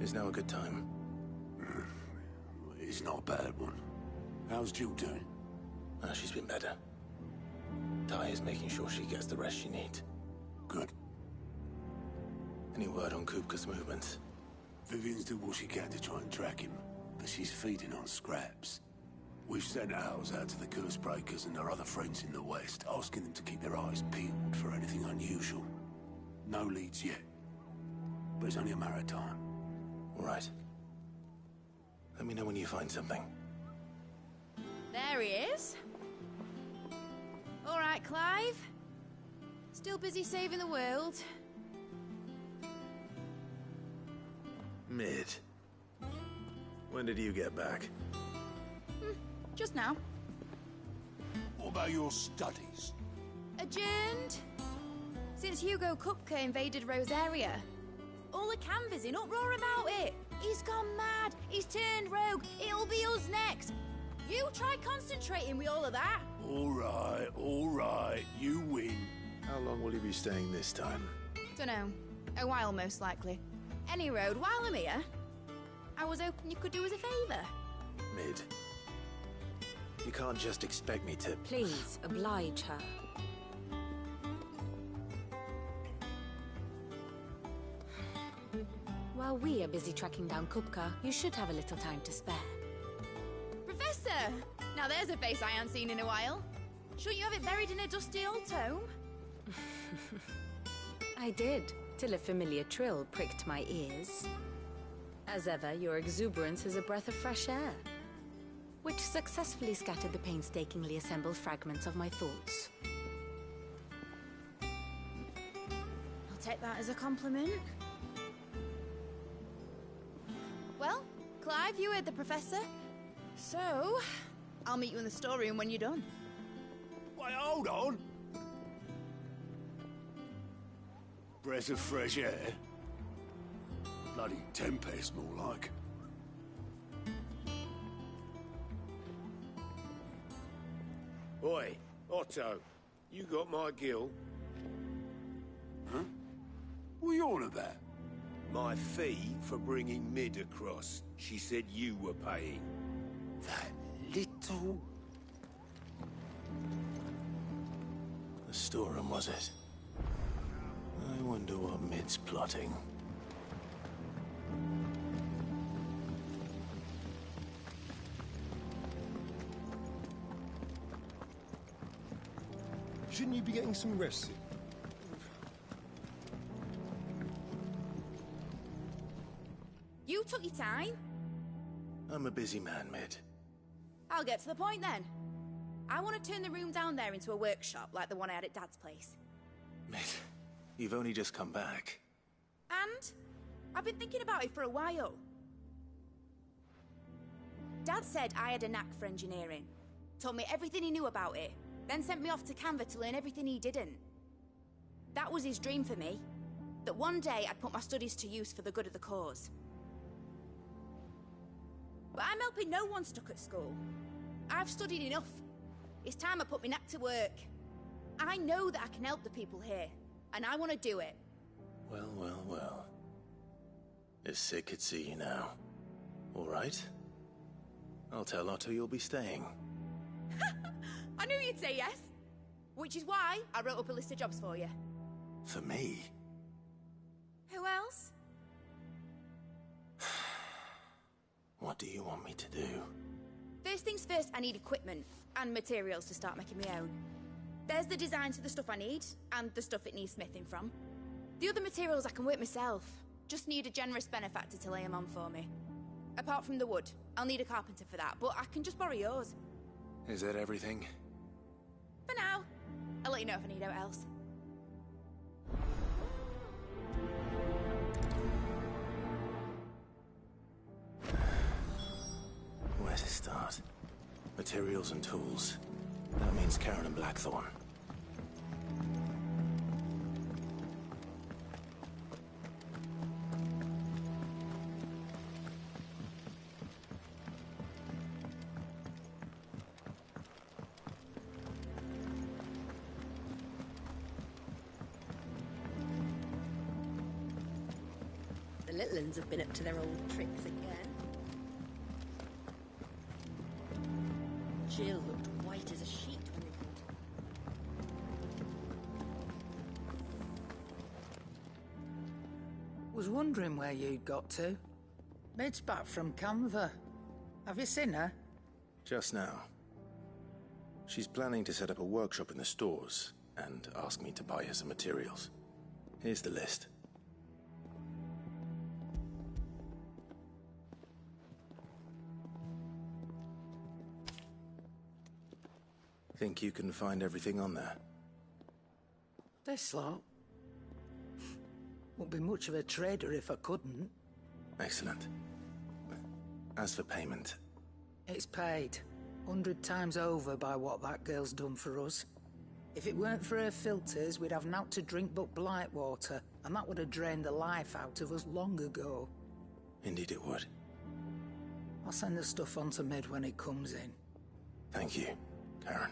Is now a good time? It's not a bad one. How's Jill doing? She's been better. Ty is making sure she gets the rest she needs. Good. Any word on Kupka's movements? Vivian's did what she can to try and track him, but she's feeding on scraps. We've sent ours out to the Cursebreakers and their other friends in the West, asking them to keep their eyes peeled for anything unusual. No leads yet, but it's only a matter of time. All right. Let me know when you find something. There he is. All right, Clive. Still busy saving the world. Mid. When did you get back? Just now. What about your studies? Adjourned. Since Hugo Kupka invaded Rosaria. All the canvass in uproar about it. He's gone mad. He's turned rogue. It'll be us next. You try concentrating with all of that. All right. You win. How long will you be staying this time? Dunno. A while, most likely. Any road, while I'm here, I was hoping you could do us a favour. Mid. You can't just expect me to... Please, oblige her. While we are busy tracking down Kupka, you should have a little time to spare. Professor! Now there's a face I haven't seen in a while. Shouldn't you have it buried in a dusty old tome? I did, till a familiar trill pricked my ears. As ever, your exuberance is a breath of fresh air, which successfully scattered the painstakingly assembled fragments of my thoughts. I'll take that as a compliment. Well, Clive, you heard the Professor. So, I'll meet you in the storeroom when you're done. Wait, hold on. Breath of fresh air. Bloody tempest, more like. Oi, Otto, you got my gill? Huh? What are you on about? My fee for bringing Mid across. She said you were paying. That little... The storeroom, was it? I wonder what Mid's plotting. Shouldn't you be getting some rest? You took your time. I'm a busy man, Mid. I'll get to the point then. I want to turn the room down there into a workshop like the one I had at Dad's place. Mid, you've only just come back. And I've been thinking about it for a while. Dad said I had a knack for engineering. Told me everything he knew about it. Then sent me off to Canva to learn everything he didn't. That was his dream for me. That one day I'd put my studies to use for the good of the cause. But I'm helping no one stuck at school. I've studied enough. It's time I put my knack to work. I know that I can help the people here, and I want to do it. Well. If Sid could see you now. All right? I'll tell Otto you'll be staying. I knew you'd say yes. Which is why I wrote up a list of jobs for you. For me? Who else? What do you want me to do? First things first, I need equipment and materials to start making my own. There's the designs for the stuff I need, and the stuff it needs smithing from. The other materials I can work myself. Just need a generous benefactor to lay them on for me. Apart from the wood, I'll need a carpenter for that, but I can just borrow yours. Is that everything? For now. I'll let you know if I need out else. Where to start? Materials and tools. That means Karen and Blackthorn. The little uns have been up to their old tricks again. Jill looked white as a sheet when we Was wondering where you'd got to. Mid's back from Canva. Have you seen her? Just now. She's planning to set up a workshop in the stores and ask me to buy her some materials. Here's the list. Think you can find everything on there? This lot. Wouldn't be much of a trader if I couldn't. Excellent. As for payment... It's paid. 100 times over by what that girl's done for us. If it weren't for her filters, we'd have naught to drink but blight water, and that would have drained the life out of us long ago. Indeed it would. I'll send the stuff on to Mid when it comes in. Thank you, Karen.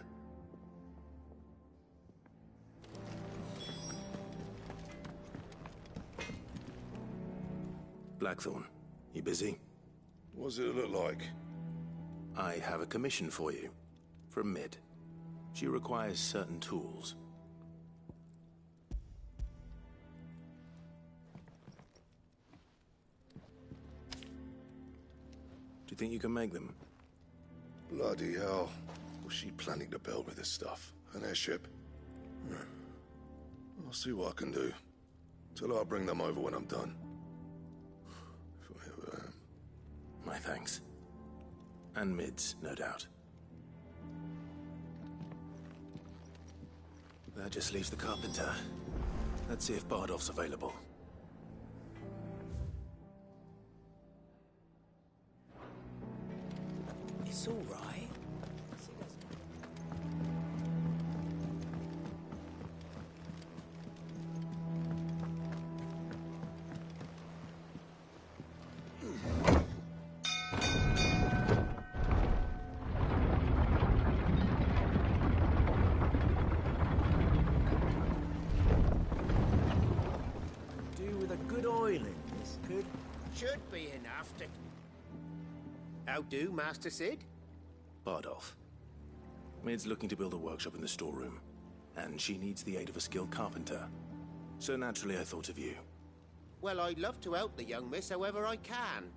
Blackthorn, you busy? What does it look like? I have a commission for you. From Mid. She requires certain tools. Do you think you can make them? Bloody hell. What's she planning to build with this stuff? An airship? I'll see what I can do. Tell her I'll bring them over when I'm done. If I ever am. My thanks. And Mid's, no doubt. That just leaves the carpenter. Let's see if Bardolph's available. It's all right. Should be enough to... How do, Master Sid? Bardolph. Mid's looking to build a workshop in the storeroom, and she needs the aid of a skilled carpenter. So naturally I thought of you. Well, I'd love to help the young miss however I can.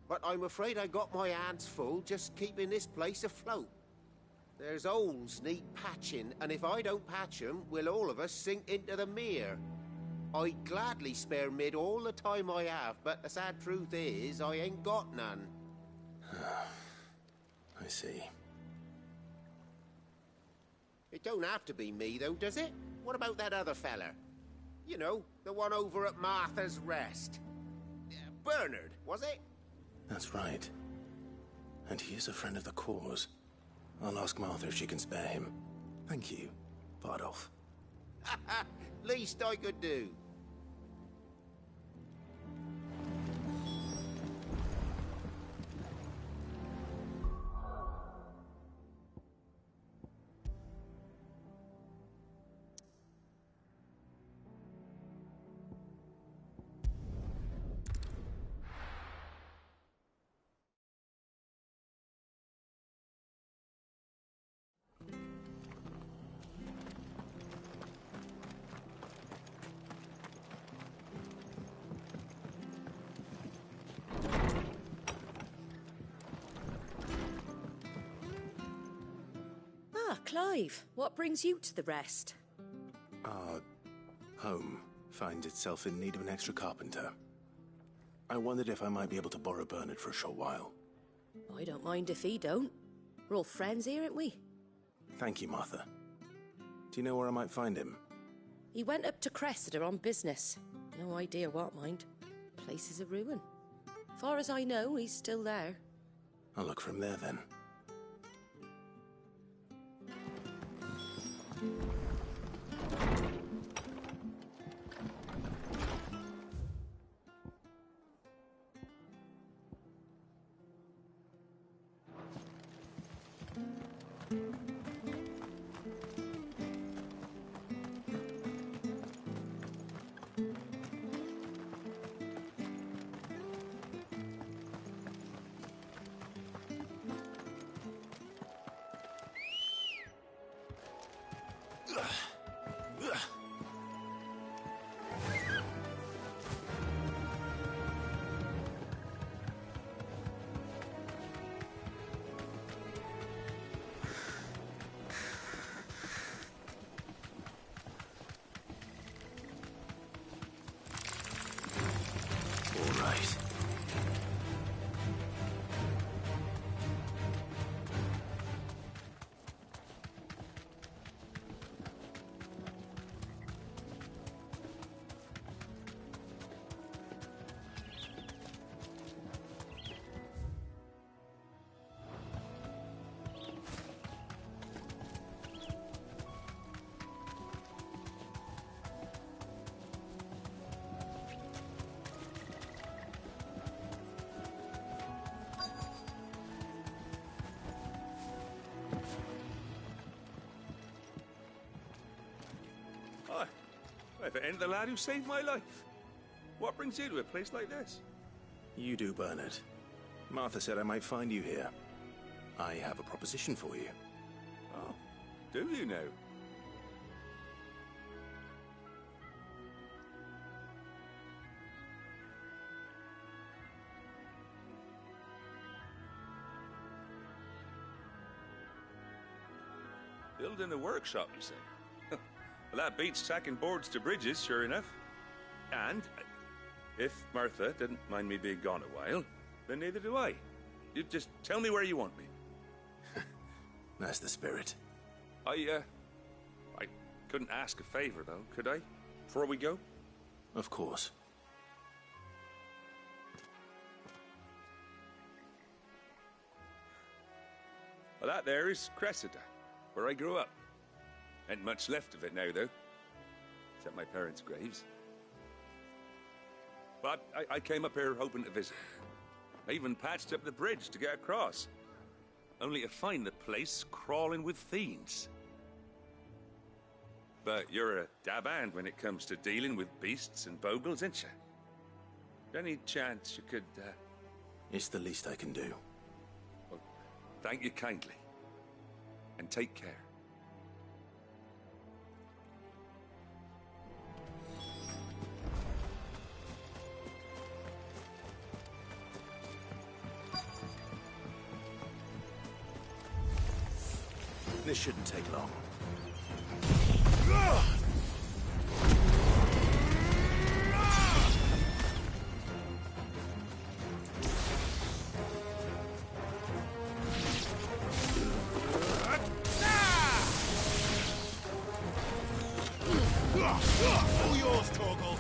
But I'm afraid I got my hands full just keeping this place afloat. There's holes need patching, and if I don't patch them, we'll all of us sink into the mere. I'd gladly spare Mid all the time I have, but the sad truth is, I ain't got none. I see. It don't have to be me, though, does it? What about that other fella? You know, the one over at Martha's Rest. Bernard, was it? That's right. And he is a friend of the cause. I'll ask Martha if she can spare him. Thank you, Bardolph. Least I could do. Clive, what brings you to the Rest? Our home finds itself in need of an extra carpenter. I wondered if I might be able to borrow Bernard for a short while. I don't mind if he don't. We're all friends here, aren't we? Thank you, Martha. Do you know where I might find him? He went up to Cressida on business. No idea what, mind. Place is a ruin. Far as I know, he's still there. I'll look for him there then. All right. Hi. If it ain't the lad who saved my life. What brings you to a place like this? You do, Bernard. Martha said I might find you here. I have a proposition for you. Oh, do you now? Building a workshop, you say? Well, that beats tacking boards to bridges, sure enough. And if Martha didn't mind me being gone a while, then neither do I. You just tell me where you want me. That's the spirit. I couldn't ask a favor, though, could I? Before we go? Of course. Well, that there is Cressida, where I grew up. Ain't much left of it now, though. Except my parents' graves. But I came up here hoping to visit. I even patched up the bridge to get across. Only to find the place crawling with fiends. But you're a dab hand when it comes to dealing with beasts and bogles, ain't you? Any chance you could, It's the least I can do. Well, thank you kindly. And take care. This shouldn't take long. All yours, Torgal.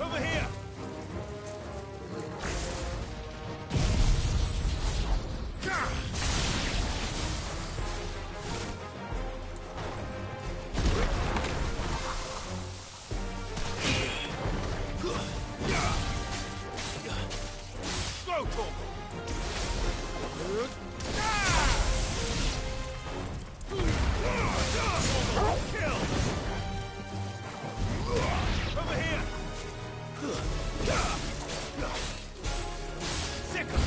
Over here. Go, Torgal. Kill! Over here! Sick him!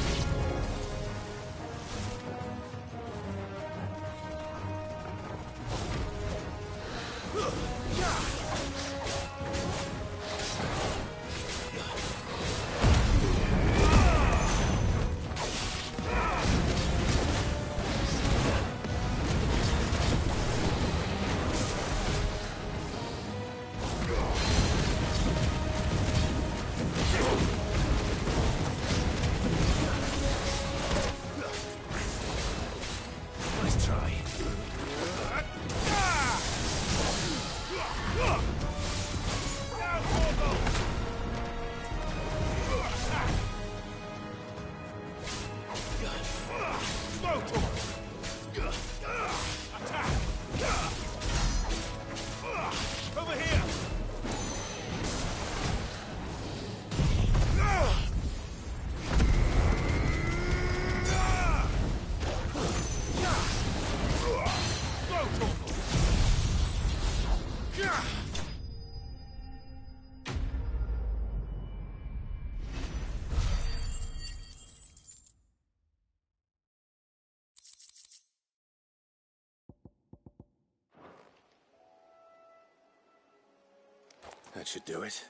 That should do it.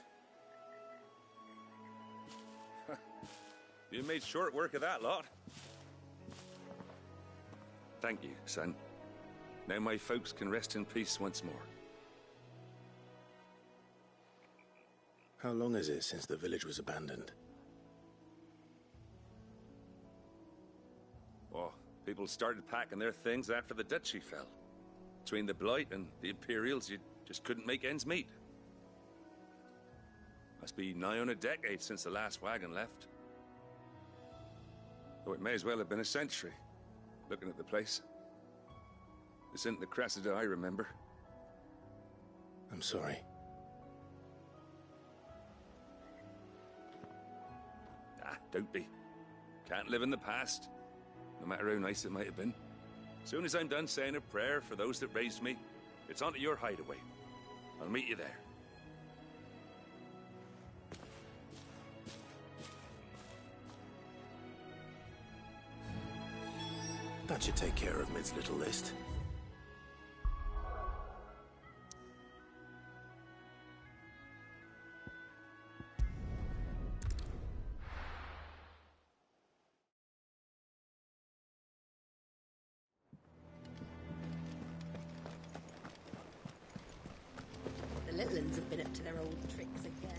You made short work of that lot. Thank you, son. Now my folks can rest in peace once more. How long is it since the village was abandoned? Oh, people started packing their things after the duchy fell. Between the Blight and the Imperials, you just couldn't make ends meet. Must be nigh on a decade since the last wagon left. Though it may as well have been a century, looking at the place. This isn't the Cressida I remember. I'm sorry. Ah, don't be. Can't live in the past, no matter how nice it might have been. Soon as I'm done saying a prayer for those that raised me, it's on to your hideaway. I'll meet you there. That should take care of Mid's little list. The little uns have been up to their old tricks again.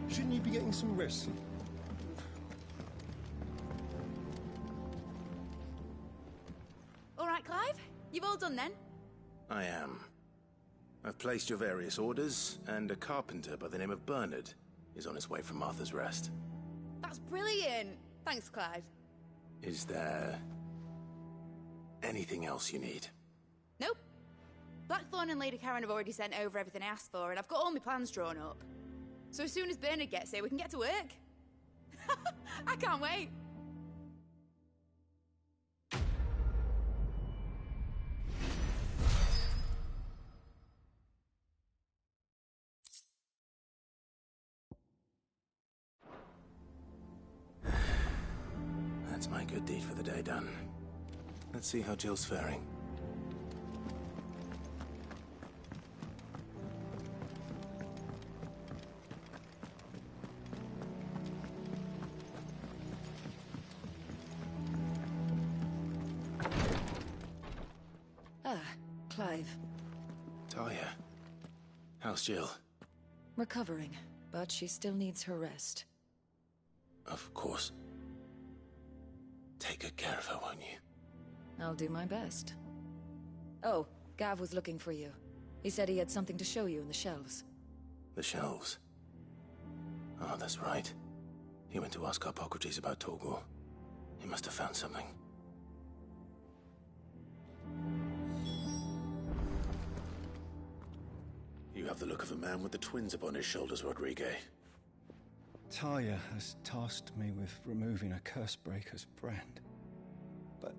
Shouldn't you be getting some rest? All right, Clive? You've all done then? I am. I've placed your various orders, and a carpenter by the name of Bernard is on his way from Martha's Rest. That's brilliant. Thanks, Clive. Is there anything else you need? Nope. Blackthorn and Lady Karen have already sent over everything I asked for, and I've got all my plans drawn up. So as soon as Bernard gets here, we can get to work. I can't wait. That's my good deed for the day done. Let's see how Jill's faring. Ah, Clive. Talia, how's Jill? Recovering, but she still needs her rest. Of course. Take good care of her, won't you? I'll do my best. Oh, Gav was looking for you. He said he had something to show you in the shelves. The shelves? Oh, that's right. He went to ask Harpocrates about Torgor. He must have found something. You have the look of a man with the twins upon his shoulders, Rodrigue. Talia has tasked me with removing a Cursebreaker's brand. But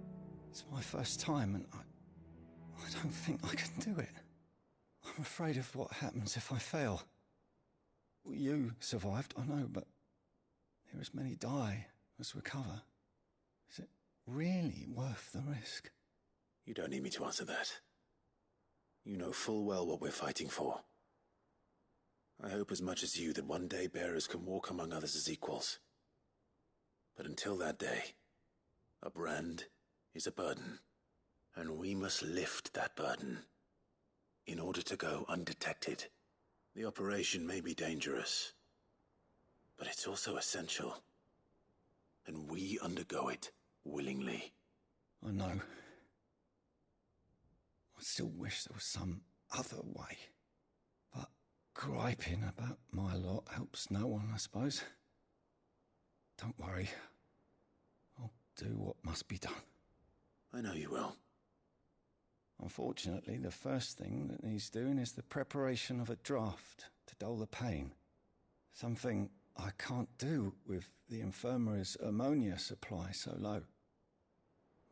it's my first time, and I don't think I can do it. I'm afraid of what happens if I fail. You survived, I know, but there as many die as recover. Is it really worth the risk? You don't need me to answer that. You know full well what we're fighting for. I hope as much as you that one day bearers can walk among others as equals. But until that day, a brand is a burden, and we must lift that burden in order to go undetected. The operation may be dangerous, but it's also essential, and we undergo it willingly. I know. I still wish there was some other way. But griping about my lot helps no one, I suppose. Don't worry. I'll do what must be done. I know you will. Unfortunately, the first thing that needs doing is the preparation of a draft to dull the pain. Something I can't do with the infirmary's ammonia supply so low.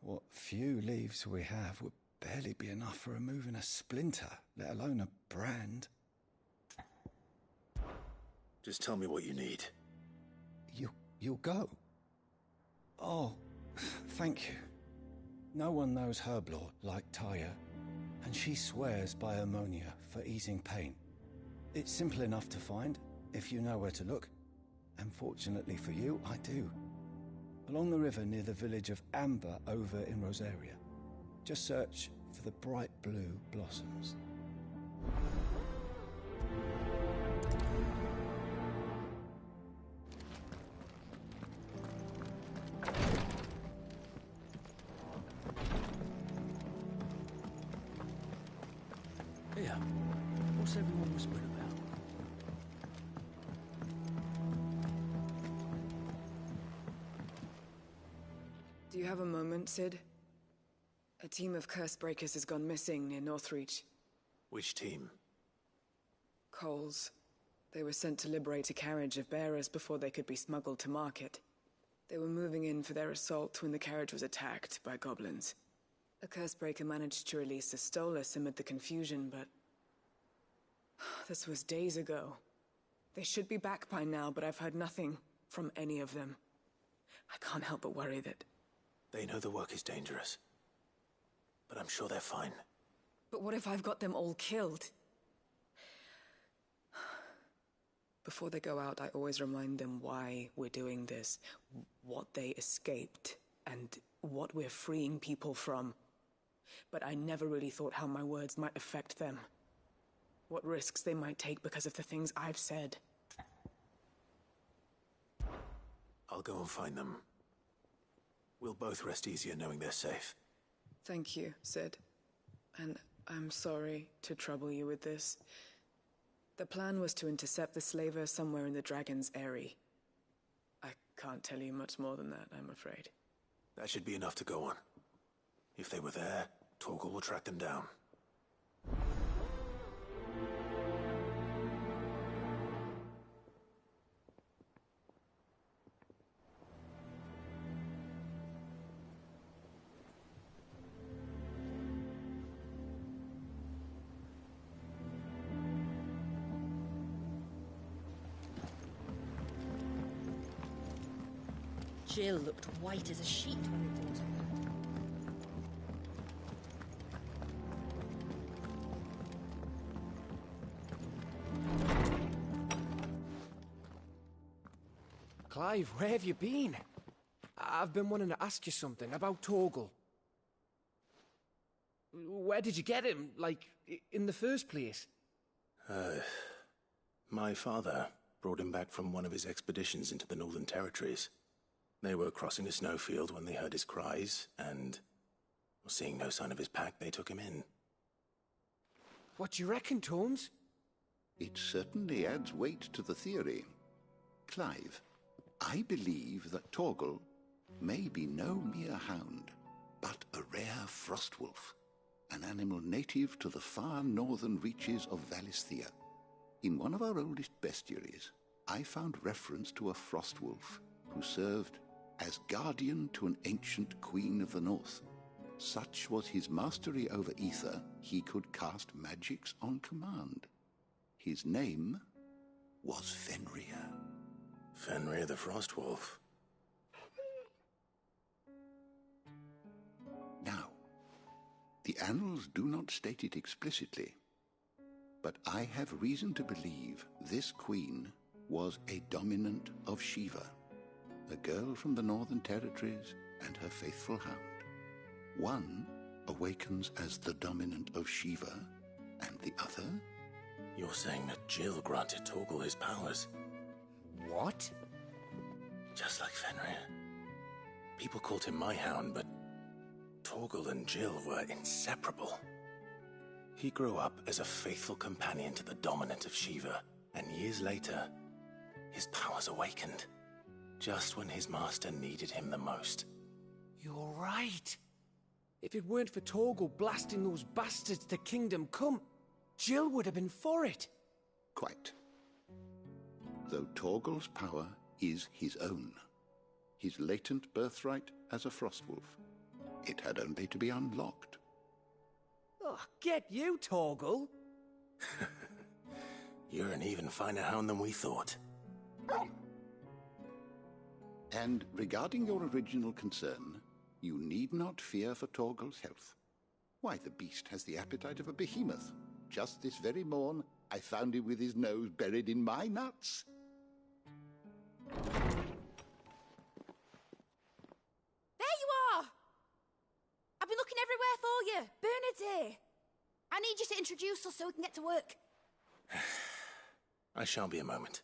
What few leaves we have would barely be enough for removing a splinter let alone a brand. Just tell me what you need. You'll go? Oh, thank you. No one knows Herblore like Taya, and she swears by ammonia for easing pain. It's simple enough to find, if you know where to look. And fortunately for you, I do. Along the river near the village of Amber over in Rosaria. Just search for the bright blue blossoms. Here, what's everyone whispering about? Do you have a moment, Cid? A team of Cursebreakers has gone missing near Northreach. Which team? Coles. They were sent to liberate a carriage of bearers before they could be smuggled to market. They were moving in for their assault when the carriage was attacked by goblins. A Cursebreaker managed to release a Stolas amid the confusion, but... this was days ago. They should be back by now, but I've heard nothing from any of them. I can't help but worry that... They know the work is dangerous. But I'm sure they're fine. But what if I've got them all killed? Before they go out, I always remind them why we're doing this, what they escaped, and what we're freeing people from. But I never really thought how my words might affect them. What risks they might take because of the things I've said. I'll go and find them. We'll both rest easier knowing they're safe. Thank you, Cid. And I'm sorry to trouble you with this. The plan was to intercept the slaver somewhere in the Dragon's Eyrie. I can't tell you much more than that, I'm afraid. That should be enough to go on. If they were there, Torgal will track them down. Jill looked white as a sheet when we brought her. Clive, where have you been? I've been wanting to ask you something about Torgal. Where did you get him, like, in the first place? My father brought him back from one of his expeditions into the Northern Territories. They were crossing a snowfield when they heard his cries, and seeing no sign of his pack, they took him in. What do you reckon, Tomes? It certainly adds weight to the theory. Clive, I believe that Torgal may be no mere hound, but a rare frostwolf, an animal native to the far northern reaches of Valisthea. In one of our oldest bestiaries, I found reference to a frostwolf who served as guardian to an ancient queen of the north. Such was his mastery over ether, he could cast magics on command. His name was Fenrir. Fenrir the Frostwolf. Now, the annals do not state it explicitly, but I have reason to believe this queen was a dominant of Shiva, a girl from the Northern Territories and her faithful hound. One awakens as the dominant of Shiva, and the other... You're saying that Jill granted Torgal his powers? What? Just like Fenrir. People called him my hound, but Torgal and Jill were inseparable. He grew up as a faithful companion to the dominant of Shiva, and years later, his powers awakened. Just when his master needed him the most. You're right. If it weren't for Torgal blasting those bastards to Kingdom Come, Jill would have been for it. Quite. Though Torgal's power is his own, his latent birthright as a Frostwolf, it had only to be unlocked. Oh, get you, Torgal. You're an even finer hound than we thought. And regarding your original concern, you need not fear for Torgal's health. Why, the beast has the appetite of a behemoth. Just this very morn, I found him with his nose buried in my nuts. There you are! I've been looking everywhere for you. Bernard's here. I need you to introduce us so we can get to work. I shan't be a moment.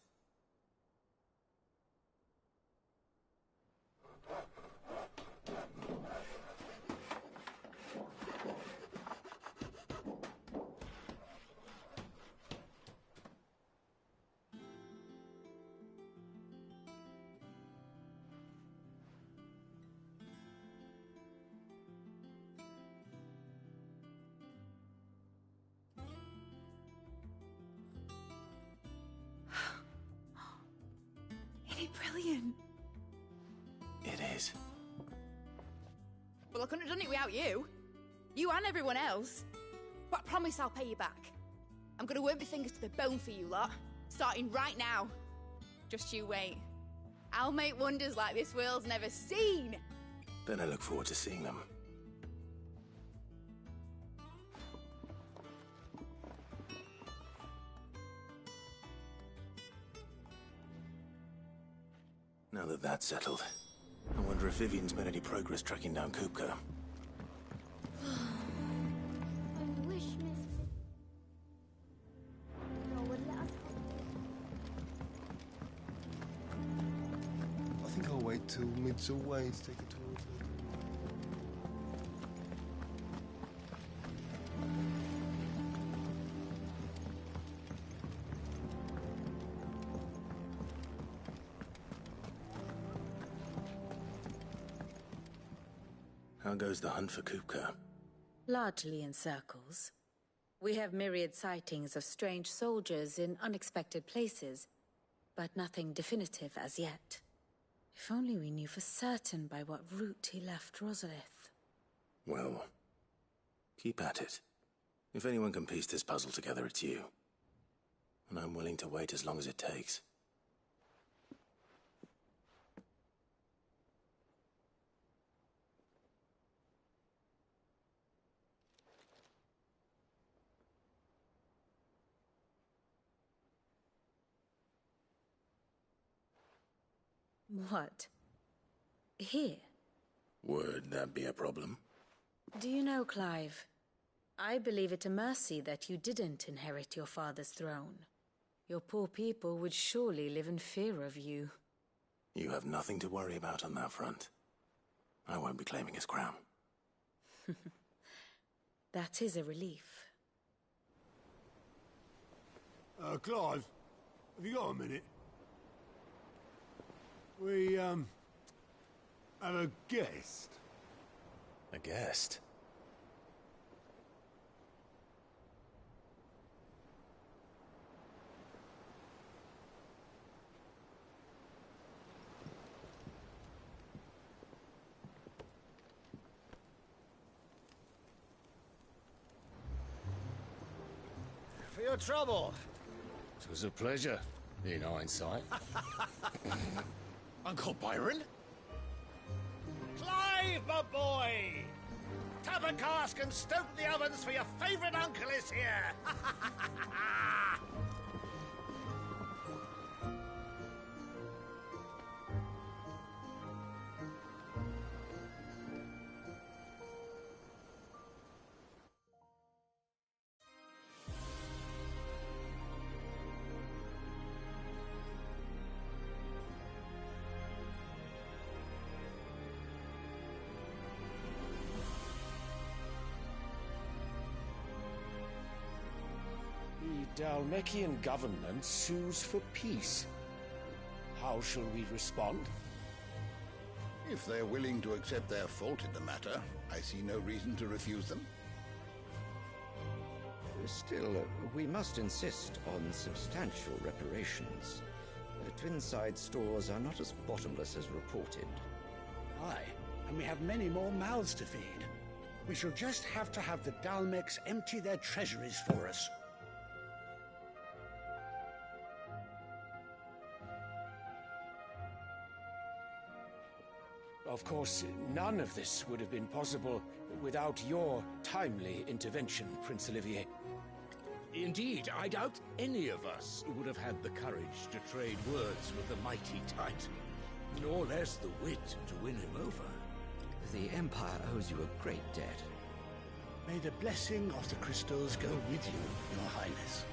Brilliant. It is. Well, I couldn't have done it without you. You and everyone else. But I promise I'll pay you back. I'm gonna work my fingers to the bone for you lot. Starting right now. Just you wait. I'll make wonders like this world's never seen. Then I look forward to seeing them. Now that that's settled, I wonder if Vivian's made any progress tracking down Kupka. I wish Miss would let us. I think I'll wait till mid's away to take a tour of it. How goes the hunt for Kupka? Largely in circles. We have myriad sightings of strange soldiers in unexpected places, but nothing definitive as yet. If only we knew for certain by what route he left Rosalith. Well, keep at it. If anyone can piece this puzzle together, it's you. And I'm willing to wait as long as it takes. What? Here? Would that be a problem? Do you know, Clive? I believe it a mercy that you didn't inherit your father's throne. Your poor people would surely live in fear of you. You have nothing to worry about on that front. I won't be claiming his crown. That is a relief. Clive, have you got a minute? We, have a guest. A guest? For your trouble. It was a pleasure, in hindsight. Uncle Byron? Clive, my boy! Tap a cask and stoke the ovens for your favourite uncle is here! The Dhalmekian government sues for peace. How shall we respond? If they're willing to accept their fault in the matter, I see no reason to refuse them. Still, we must insist on substantial reparations. Twinside stores are not as bottomless as reported. Aye, and we have many more mouths to feed. We shall just have to have the Dalmecs empty their treasuries for us. Of course, none of this would have been possible without your timely intervention, Prince Olivier. Indeed, I doubt any of us would have had the courage to trade words with the mighty Titan, nor less the wit to win him over. The Empire owes you a great debt. May the blessing of the crystals go with you, Your Highness.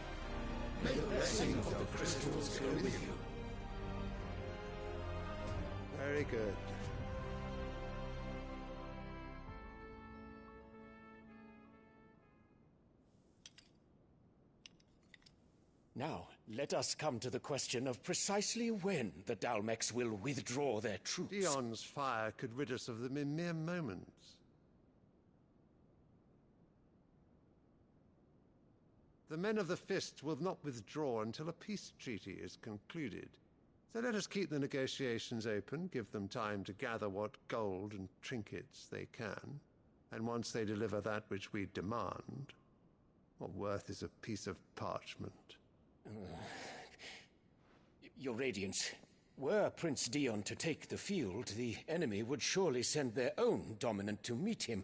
May the blessing of the crystals go with you. Very good. Now, let us come to the question of precisely when the Dalmex will withdraw their troops. Dion's fire could rid us of them in mere moments. The men of the Fist will not withdraw until a peace treaty is concluded. So let us keep the negotiations open, give them time to gather what gold and trinkets they can, and once they deliver that which we demand, what worth is a piece of parchment? Your Radiance, were Prince Dion to take the field, the enemy would surely send their own dominant to meet him.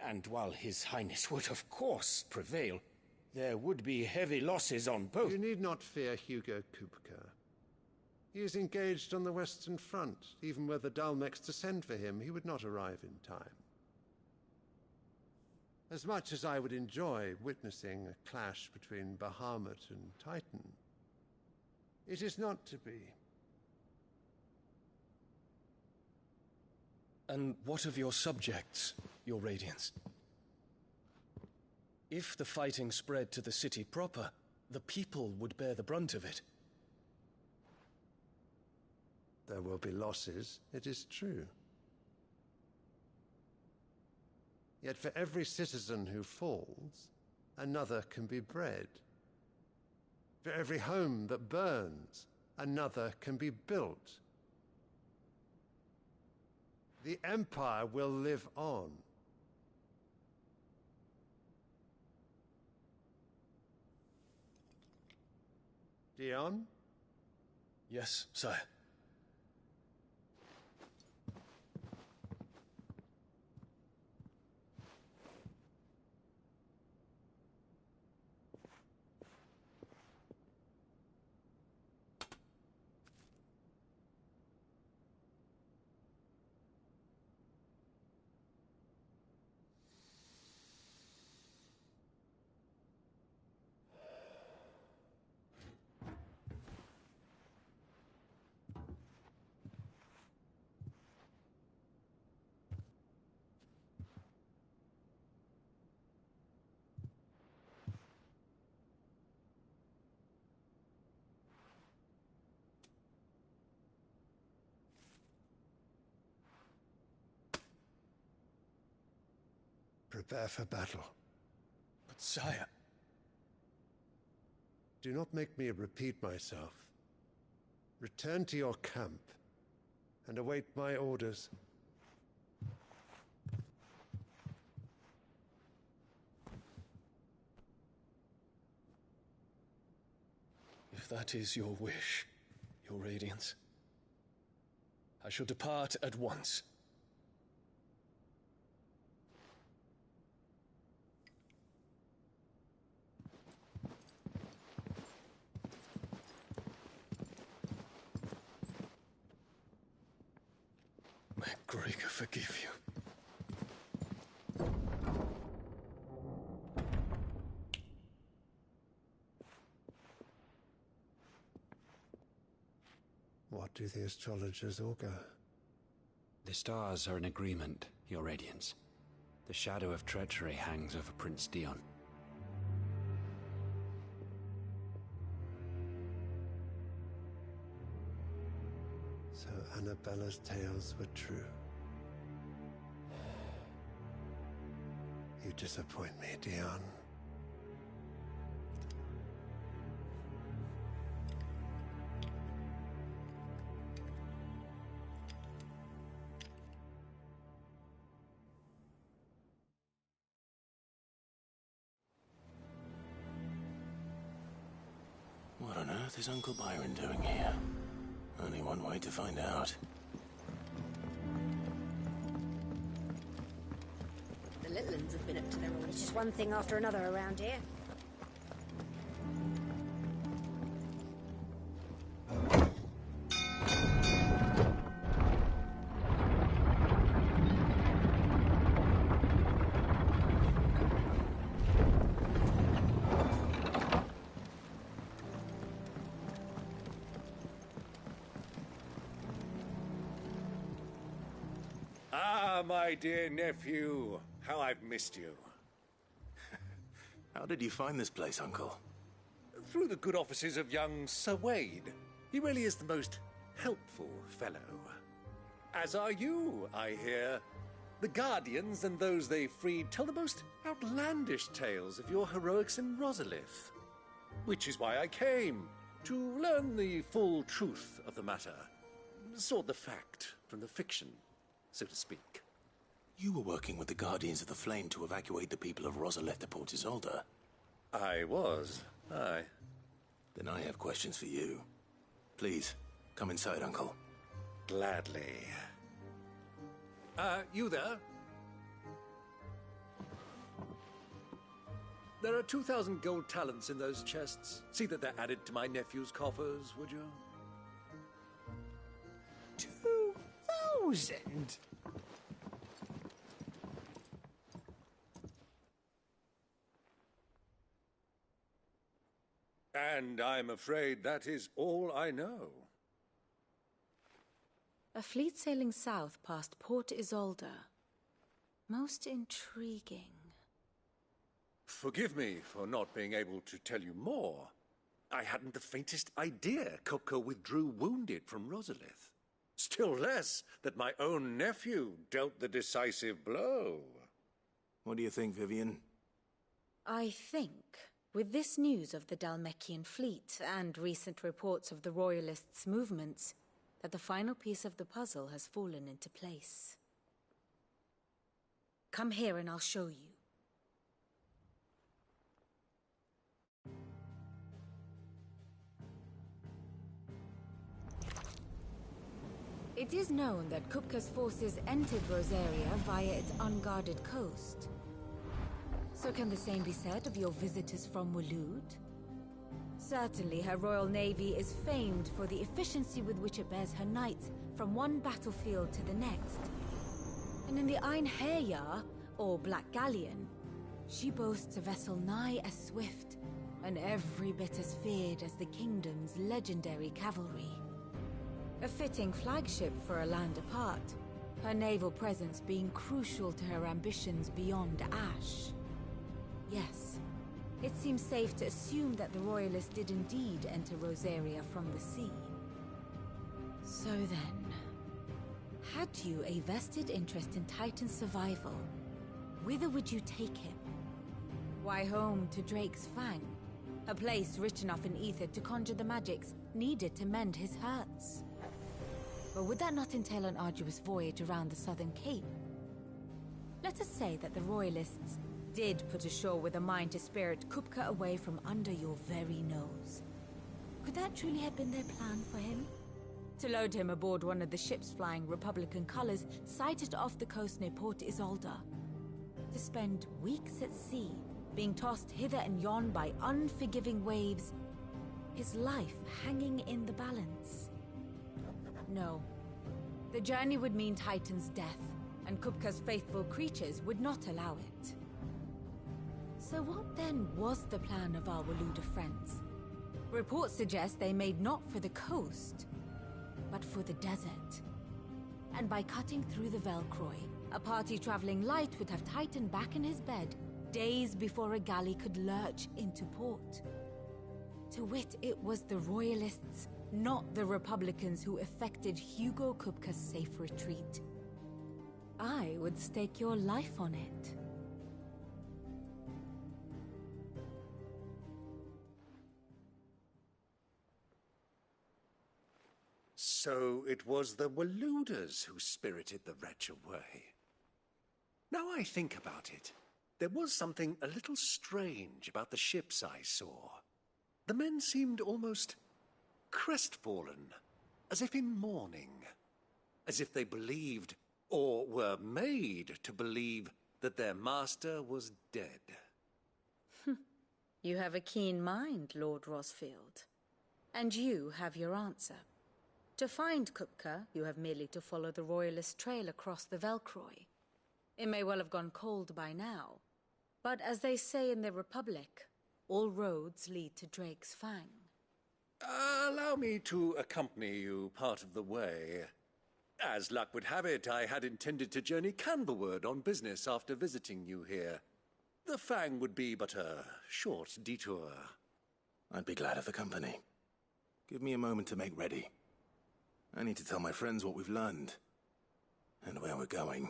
And while His Highness would of course prevail, there would be heavy losses on both. You need not fear Hugo Kupka. He is engaged on the Western Front. Even were the Dalmex to send for him, he would not arrive in time. As much as I would enjoy witnessing a clash between Bahamut and Titan, it is not to be. And what of your subjects, Your Radiance? If the fighting spread to the city proper, the people would bear the brunt of it. There will be losses, it is true. Yet for every citizen who falls, another can be bred. For every home that burns, another can be built. The Empire will live on. Dion? Yes, sire. Prepare for battle. But sire... Do not make me repeat myself. Return to your camp and await my orders. If that is your wish, Your Radiance, I shall depart at once. May Gregor forgive you. What do the astrologers augur? The stars are in agreement, Your Radiance. The shadow of treachery hangs over Prince Dion. So Annabella's tales were true. You disappoint me, Dion. What on earth is Uncle Byron doing here? Only one way to find out. Littlands have been up to their own. It's just one thing after another around here. Ah, my dear nephew. How I've missed you. How did you find this place, Uncle? Through the good offices of young Sir Wade. He really is the most helpful fellow. As are you, I hear. The Guardians and those they freed tell the most outlandish tales of your heroics in Rosalith. Which is why I came, to learn the full truth of the matter. Sort the fact from the fiction, so to speak. You were working with the Guardians of the Flame to evacuate the people of Rosalith to Port Isolde. I was, aye. Then I have questions for you. Please, come inside, Uncle. Gladly. You there? There are 2,000 gold talents in those chests. See that they're added to my nephew's coffers, would you? 2,000? And I'm afraid that is all I know. A fleet sailing south past Port Isolde. Most intriguing. Forgive me for not being able to tell you more. I hadn't the faintest idea Kupka withdrew wounded from Rosalith. Still less that my own nephew dealt the decisive blow. What do you think, Vivian? I think, with this news of the Dhalmekian fleet and recent reports of the Royalists' movements, that the final piece of the puzzle has fallen into place. Come here and I'll show you. It is known that Kupka's forces entered Rosaria via its unguarded coast. So can the same be said of your visitors from Waloed? Certainly her Royal Navy is famed for the efficiency with which it bears her knights from one battlefield to the next. And in the Einherjar, or Black Galleon, she boasts a vessel nigh as swift and every bit as feared as the kingdom's legendary cavalry. A fitting flagship for a land apart, her naval presence being crucial to her ambitions beyond Ash. Yes, it seems safe to assume that the Royalists did indeed enter Rosaria from the sea. So then, had you a vested interest in Titan's survival, whither would you take him? Why, home to Drake's Fang, a place rich enough in ether to conjure the magics needed to mend his hurts. But would that not entail an arduous voyage around the southern cape? Let us say that the Royalists did put ashore with a mind to spirit Kupka away from under your very nose. Could that truly have been their plan for him? To load him aboard one of the ships flying Republican colors sighted off the coast near Port Isolde. To spend weeks at sea, being tossed hither and yon by unforgiving waves, his life hanging in the balance. No. The journey would mean Titan's death, and Kupka's faithful creatures would not allow it. So what then was the plan of our Waloed friends? Reports suggest they made not for the coast, but for the desert. And by cutting through the Velcroy, a party traveling light would have Titan back in his bed days before a galley could lurch into port. To wit, it was the Royalists, not the Republicans, who effected Hugo Kupka's safe retreat. I would stake your life on it. So it was the Waloeders who spirited the wretch away. Now I think about it, there was something a little strange about the ships I saw. The men seemed almost crestfallen, as if in mourning, as if they believed, or were made to believe, that their master was dead. You have a keen mind, Lord Rosfield. And you have your answer. To find Kupka, you have merely to follow the Royalist trail across the Velcroy. It may well have gone cold by now, but as they say in the Republic, all roads lead to Drake's Fang. Allow me to accompany you part of the way. As luck would have it, I had intended to journey Canberward on business after visiting you here. The Fang would be but a short detour. I'd be glad of the company. Give me a moment to make ready. I need to tell my friends what we've learned, and where we're going.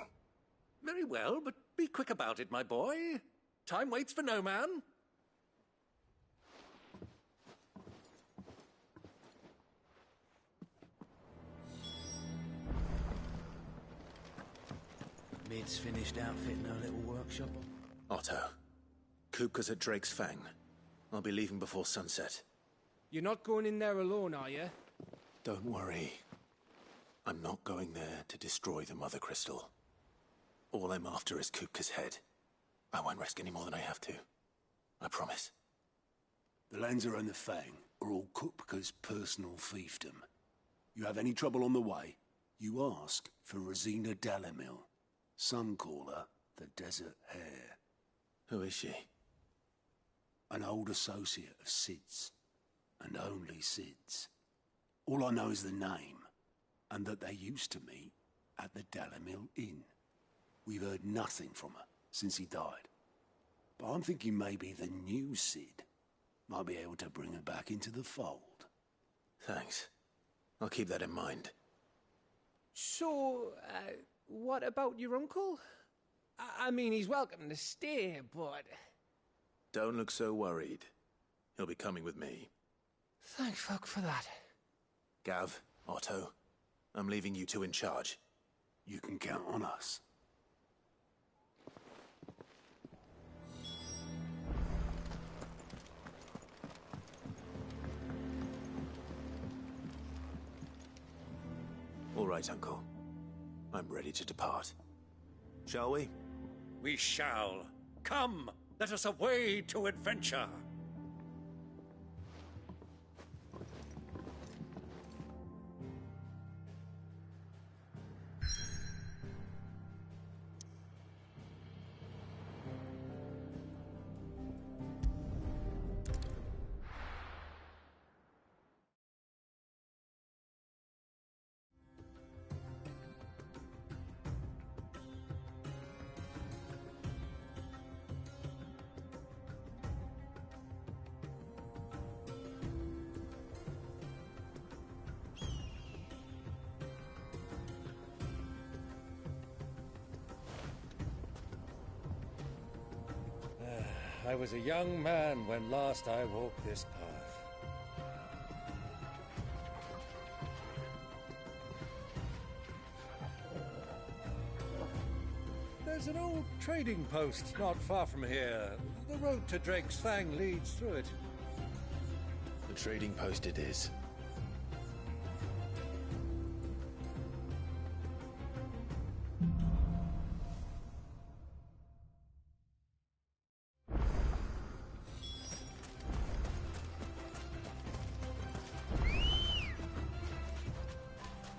Very well, but be quick about it, my boy. Time waits for no man. Mid's finished outfitting her little workshop. Otto, Kupka's at Drake's Fang. I'll be leaving before sunset. You're not going in there alone, are you? Don't worry. I'm not going there to destroy the Mother Crystal. All I'm after is Kupka's head. I won't risk any more than I have to. I promise. The Lancer and the Fang are all Kupka's personal fiefdom. You have any trouble on the way, you ask for Rosina Dalimil. Some call her the Desert Hare. Who is she? An old associate of Sid's, and only Sid's. All I know is the name, and that they used to meet at the Dalimil Inn. We've heard nothing from her since he died. But I'm thinking maybe the new Sid might be able to bring her back into the fold. Thanks. I'll keep that in mind. So, what about your uncle? I mean, he's welcome to stay, but... Don't look so worried. He'll be coming with me. Thank fuck for that. Gav, Otto, I'm leaving you two in charge. You can count on us. All right, Uncle. I'm ready to depart. Shall we? We shall. Come, let us away to adventure. I was a young man when last I walked this path. There's an old trading post not far from here. The road to Drake's Fang leads through it. The trading post it is.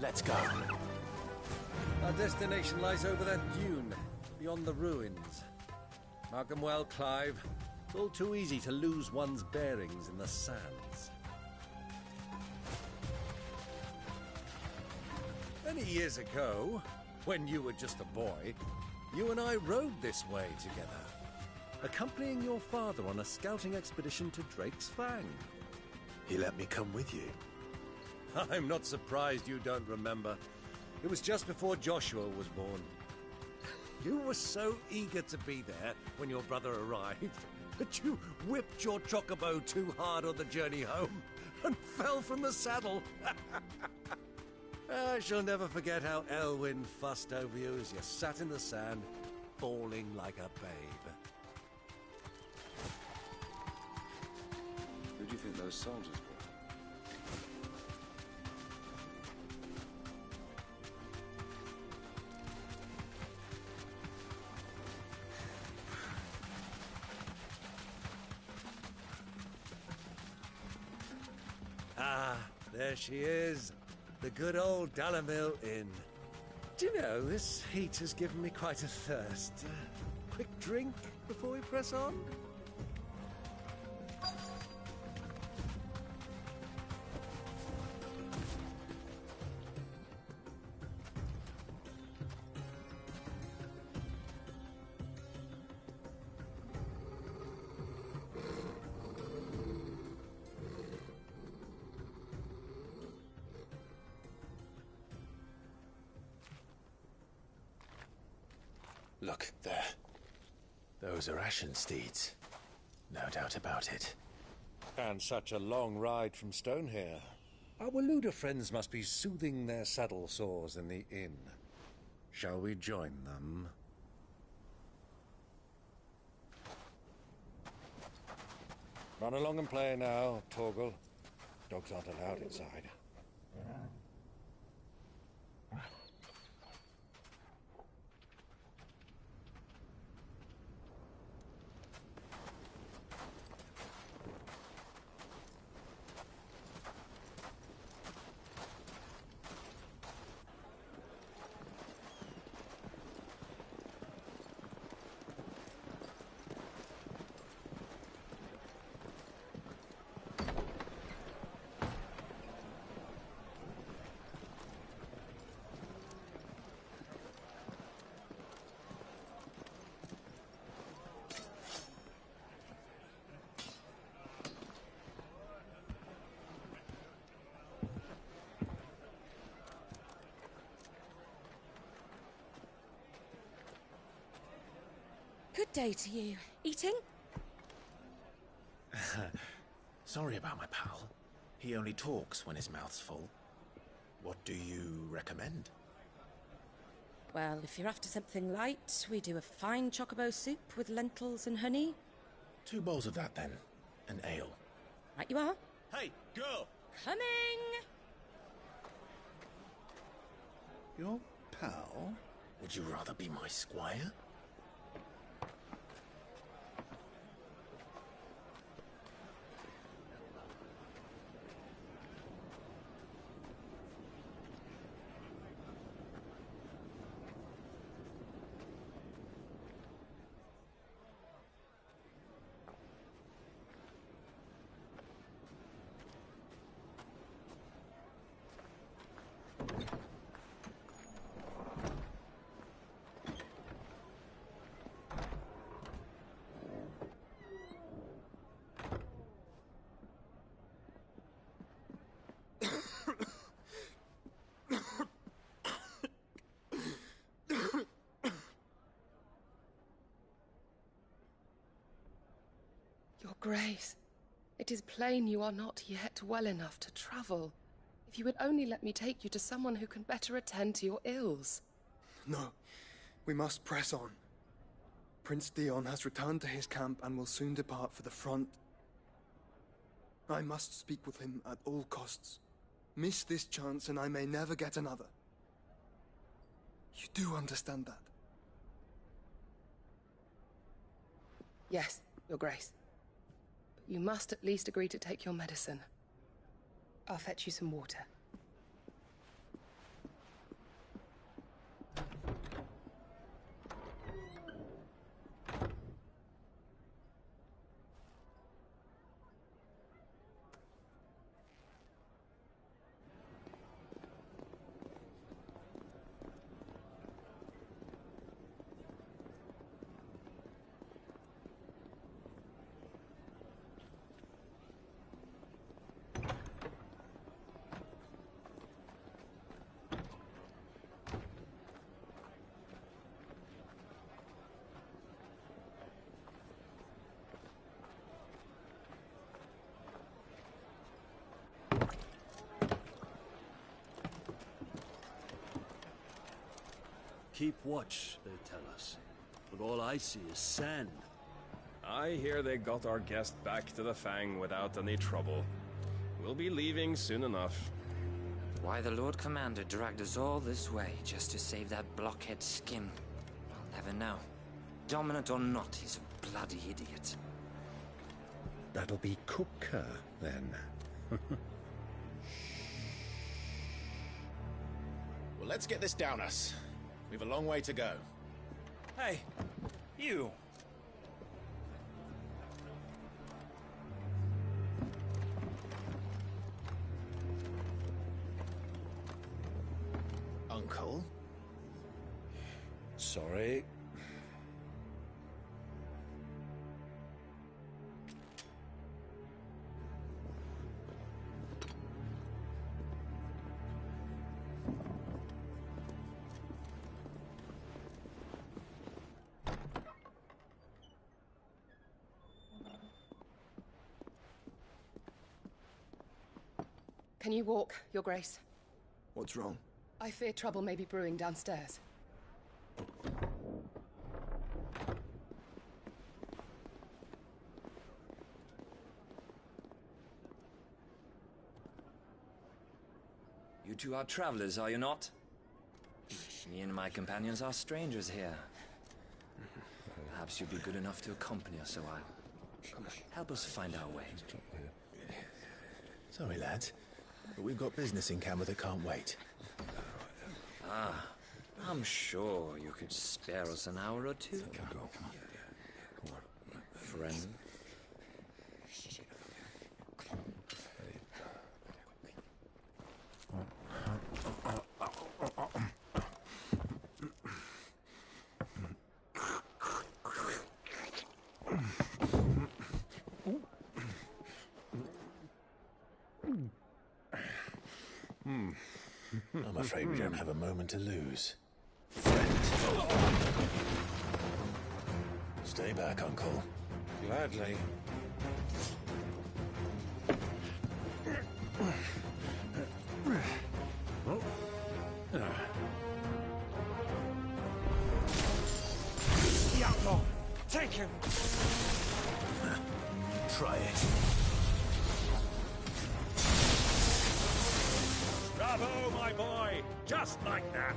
Let's go. Our destination lies over that dune, beyond the ruins. Mark them well, Clive. It's all too easy to lose one's bearings in the sands. Many years ago, when you were just a boy, you and I rode this way together, accompanying your father on a scouting expedition to Drake's Fang. He let me come with you. I'm not surprised you don't remember. It was just before Joshua was born. You were so eager to be there when your brother arrived that you whipped your chocobo too hard on the journey home and fell from the saddle. I shall never forget how Elwyn fussed over you as you sat in the sand, bawling like a babe. Who do you think those soldiers were? there she is. The good old Dalamil Inn. Do you know, this heat has given me quite a thirst. Quick drink before we press on? Look, there. Those are Ashen steeds. No doubt about it. And such a long ride from Stonehair. Our Waluda friends must be soothing their saddle sores in the inn. Shall we join them? Run along and play now, Torgal. Dogs aren't allowed inside. Good day to you. Eating? Sorry about my pal. He only talks when his mouth's full. What do you recommend? Well, if you're after something light, we do a fine chocobo soup with lentils and honey. 2 bowls of that, then. An ale. Right you are. Hey, girl! Coming! Your pal? Would you rather be my squire? Your Grace, it is plain you are not yet well enough to travel. If you would only let me take you to someone who can better attend to your ills. No, we must press on. Prince Dion has returned to his camp and will soon depart for the front. I must speak with him at all costs. Miss this chance and I may never get another. You do understand that? Yes, Your Grace. But you must at least agree to take your medicine. I'll fetch you some water. Keep watch, they tell us. But all I see is sand. I hear they got our guest back to the Fang without any trouble. We'll be leaving soon enough. Why the Lord Commander dragged us all this way just to save that blockhead Skim, I'll never know. Dominant or not, he's a bloody idiot. That'll be Cooker, then. let's get this down us. We've a long way to go. Hey, you. Uncle? Sorry. Can you walk, Your Grace? What's wrong? I fear trouble may be brewing downstairs. You two are travelers, are you not? Me and my companions are strangers here. Perhaps you'd be good enough to accompany us a while. Help us find our way. Sorry, lads, but we've got business in Camber that can't wait. Ah, I'm sure you could spare us an hour or two. Friend. I'm afraid we don't have a moment to lose. Friend. Stay back, Uncle. Gladly. The outlaw! Take him! Try it. Bravo, my boy! Just like that!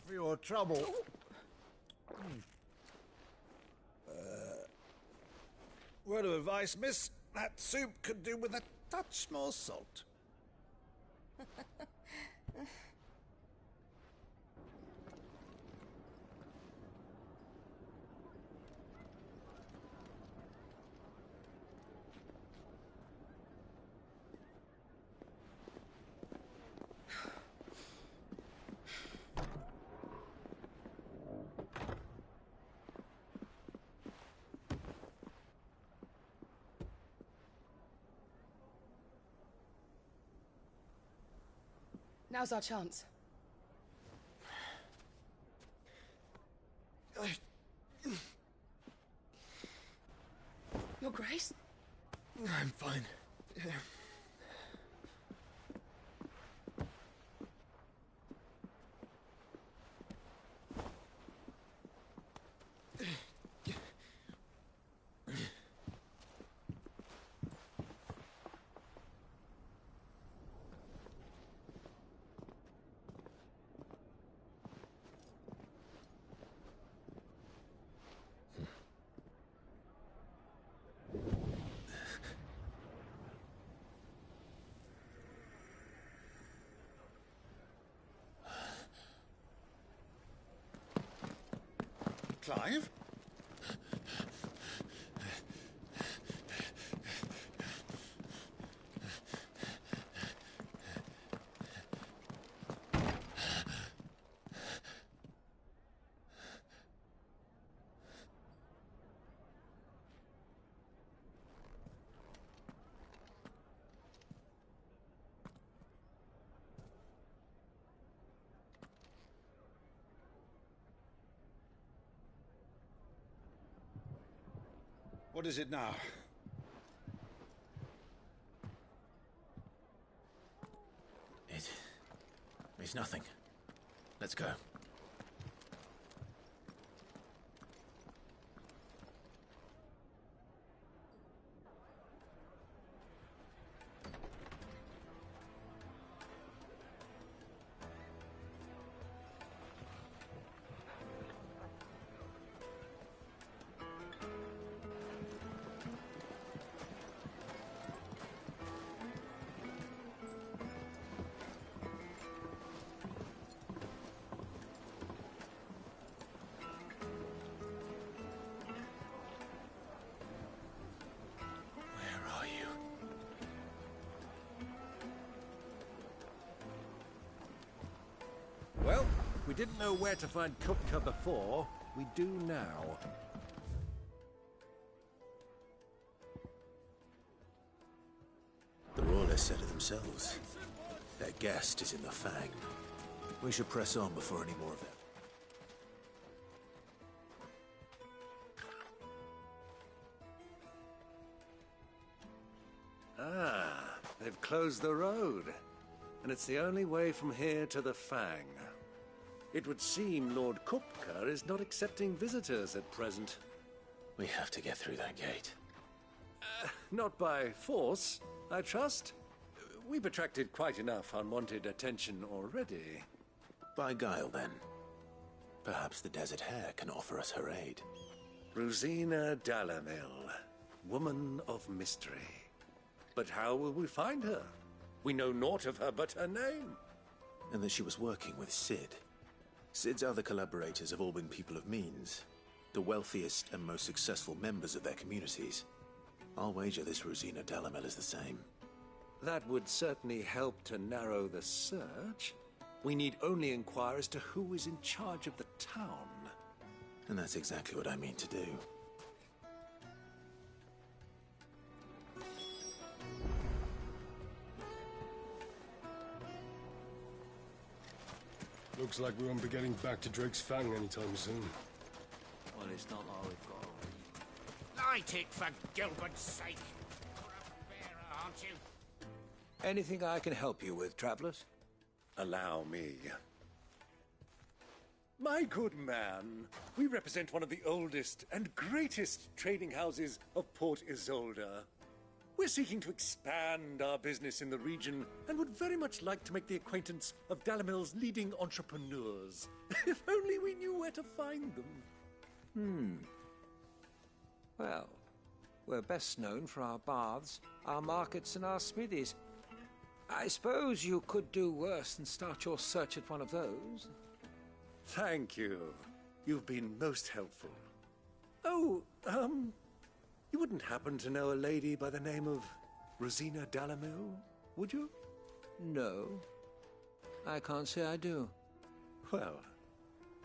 For your trouble. Word of advice, miss. That soup could do with a touch more salt. Now's our chance. Your Grace? I'm fine. Yeah. Clive? What is it now? It's nothing. Let's go. Well, we didn't know where to find Kupka before. We do now. The Royalists said it themselves. Their guest is in the Fang. We should press on before any more of it. Ah, they've closed the road. And it's the only way from here to the Fang. It would seem Lord Kupka is not accepting visitors at present. We have to get through that gate. Not by force, I trust. We've attracted quite enough unwanted attention already. By guile, then. Perhaps the Desert Hare can offer us her aid. Rosina Dalamil, woman of mystery. But how will we find her? We know naught of her but her name. And that she was working with Cid. Cid's other collaborators have all been people of means. The wealthiest and most successful members of their communities. I'll wager this Rosina Dalamil is the same. That would certainly help to narrow the search. We need only inquire as to who is in charge of the town. And that's exactly what I mean to do. Looks like we won't be getting back to Drake's Fang anytime soon. Well, it's not all we've got. Light it, for Gilbert's sake! You're a bearer, aren't you? Anything I can help you with, travelers? Allow me. My good man, we represent one of the oldest and greatest trading houses of Port Isolde. We're seeking to expand our business in the region and would very much like to make the acquaintance of Dalamil's leading entrepreneurs. If only we knew where to find them. Well, we're best known for our baths, our markets, and our smithies. I suppose you could do worse than start your search at one of those. Thank you. You've been most helpful. Oh, you wouldn't happen to know a lady by the name of Rosina Dalamil, would you? No. I can't say I do. Well,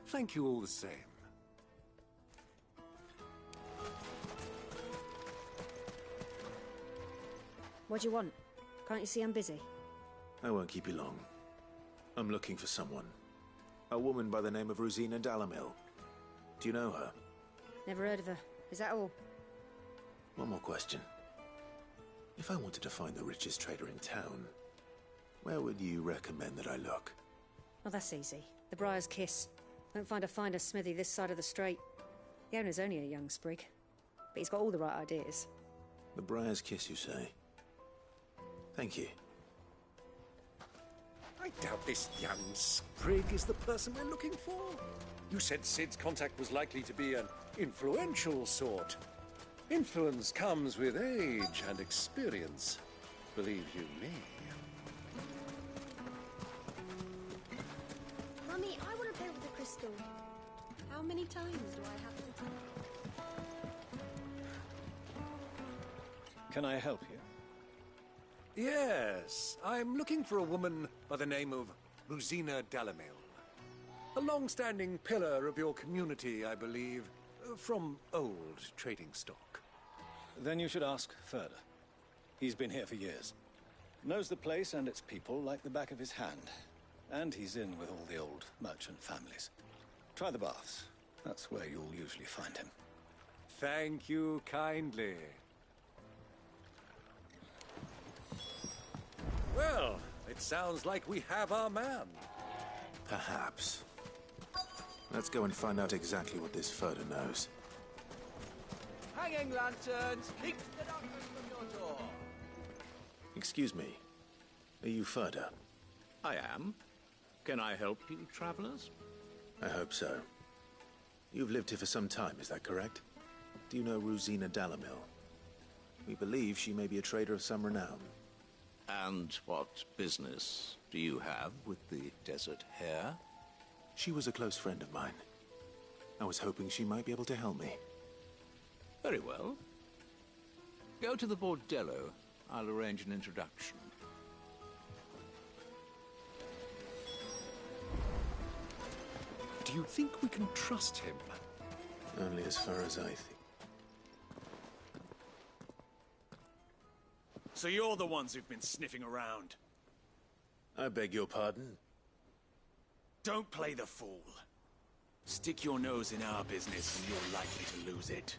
thank you all the same. What do you want? Can't you see I'm busy? I won't keep you long. I'm looking for someone. A woman by the name of Rosina Dalamil. Do you know her? Never heard of her. Is that all? One more question. If I wanted to find the richest trader in town, where would you recommend that I look? Oh, that's easy. The Briar's Kiss. Won't find a finer smithy this side of the strait. The owner's only a young sprig, but he's got all the right ideas. The Briar's Kiss, you say? Thank you. I doubt this young sprig is the person we're looking for. You said Cid's contact was likely to be an influential sort. Influence comes with age and experience, believe you me. Mummy, I want to play with the crystal. How many times do I have to tell? Can I help you? Yes, I'm looking for a woman by the name of Rosina Dalamil. A long-standing pillar of your community, I believe, from old trading stock. Then you should ask further. He's been here for years. Knows the place and its people like the back of his hand. And he's in with all the old merchant families. Try the baths. That's where you'll usually find him. Thank you kindly. Well, it sounds like we have our man. Perhaps. Let's go and find out exactly what this Furder knows. Hanging lanterns, keep the darkness from your door. Excuse me. Are you Furder? I am. Can I help you, travelers? I hope so. You've lived here for some time, is that correct? Do you know Rosina Dalamil? We believe she may be a trader of some renown. And what business do you have with the Desert Hare? She was a close friend of mine. I was hoping she might be able to help me. Very well. Go to the Bordello. I'll arrange an introduction. Do you think we can trust him? Only as far as I think. So you're the ones who've been sniffing around. I beg your pardon? Don't play the fool. Stick your nose in our business and you're likely to lose it.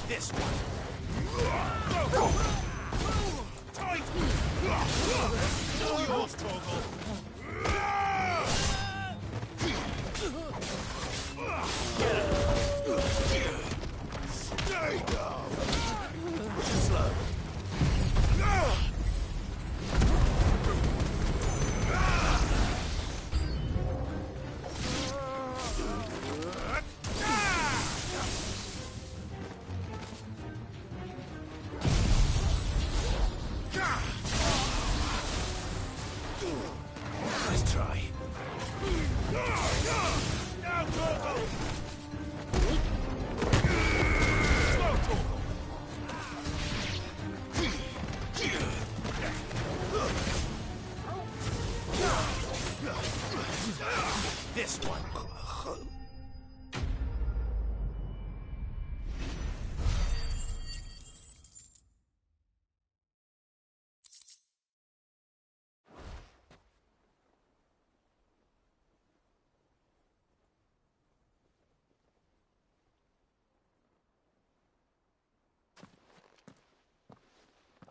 This one. Tight! All yours, Torgal! Stay down! Slow. Nice try. Now, Torgal! Slow, Torgal! This one.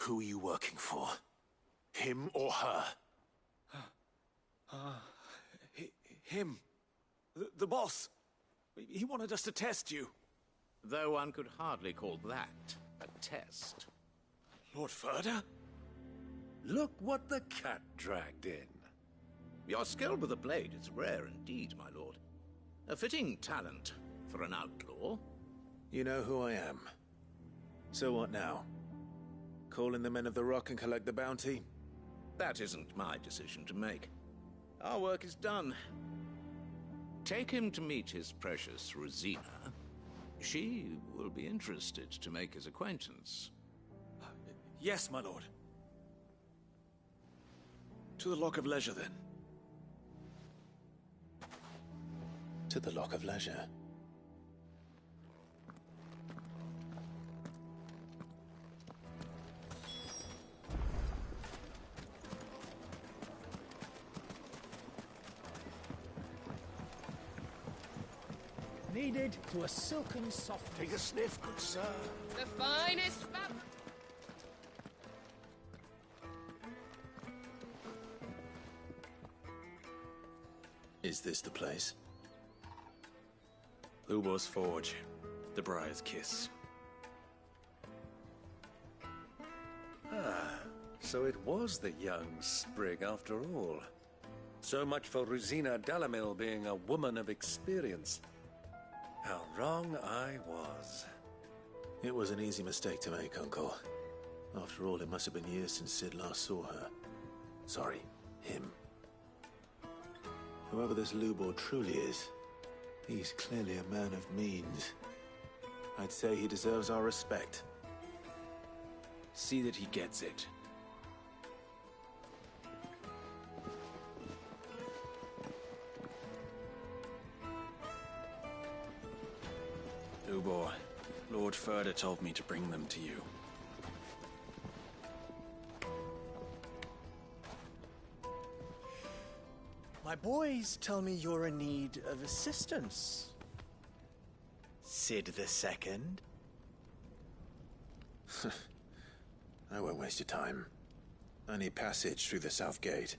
Who are you working for? Him or her? Him. The boss. He wanted us to test you. Though one could hardly call that a test. Lord Furder? Look what the cat dragged in. Your skill with the blade is rare indeed, my lord. A fitting talent for an outlaw. You know who I am. So what now? Call in the Men of the Rock and collect the bounty? That isn't my decision to make. Our work is done. Take him to meet his precious Rosina. She will be interested to make his acquaintance. Yes, my lord. To the Lock of Leisure, then. To the Lock of Leisure. Needed to a silken soft. Take a sniff, good sir. The finest Is this the place? Lubor's Forge. The Briar's Kiss. So it was the young sprig after all. So much for Rosina Dalamil being a woman of experience. How wrong I was. It was an easy mistake to make, Uncle. After all, it must have been years since Sid last saw her. Sorry, him. Whoever this Lubor truly is, he's clearly a man of means. I'd say he deserves our respect. See that he gets it. Lubor, Lord Furder told me to bring them to you. My My boys tell me you're in need of assistance. Sid the Second. I won't waste your time. I need passage through the south gate.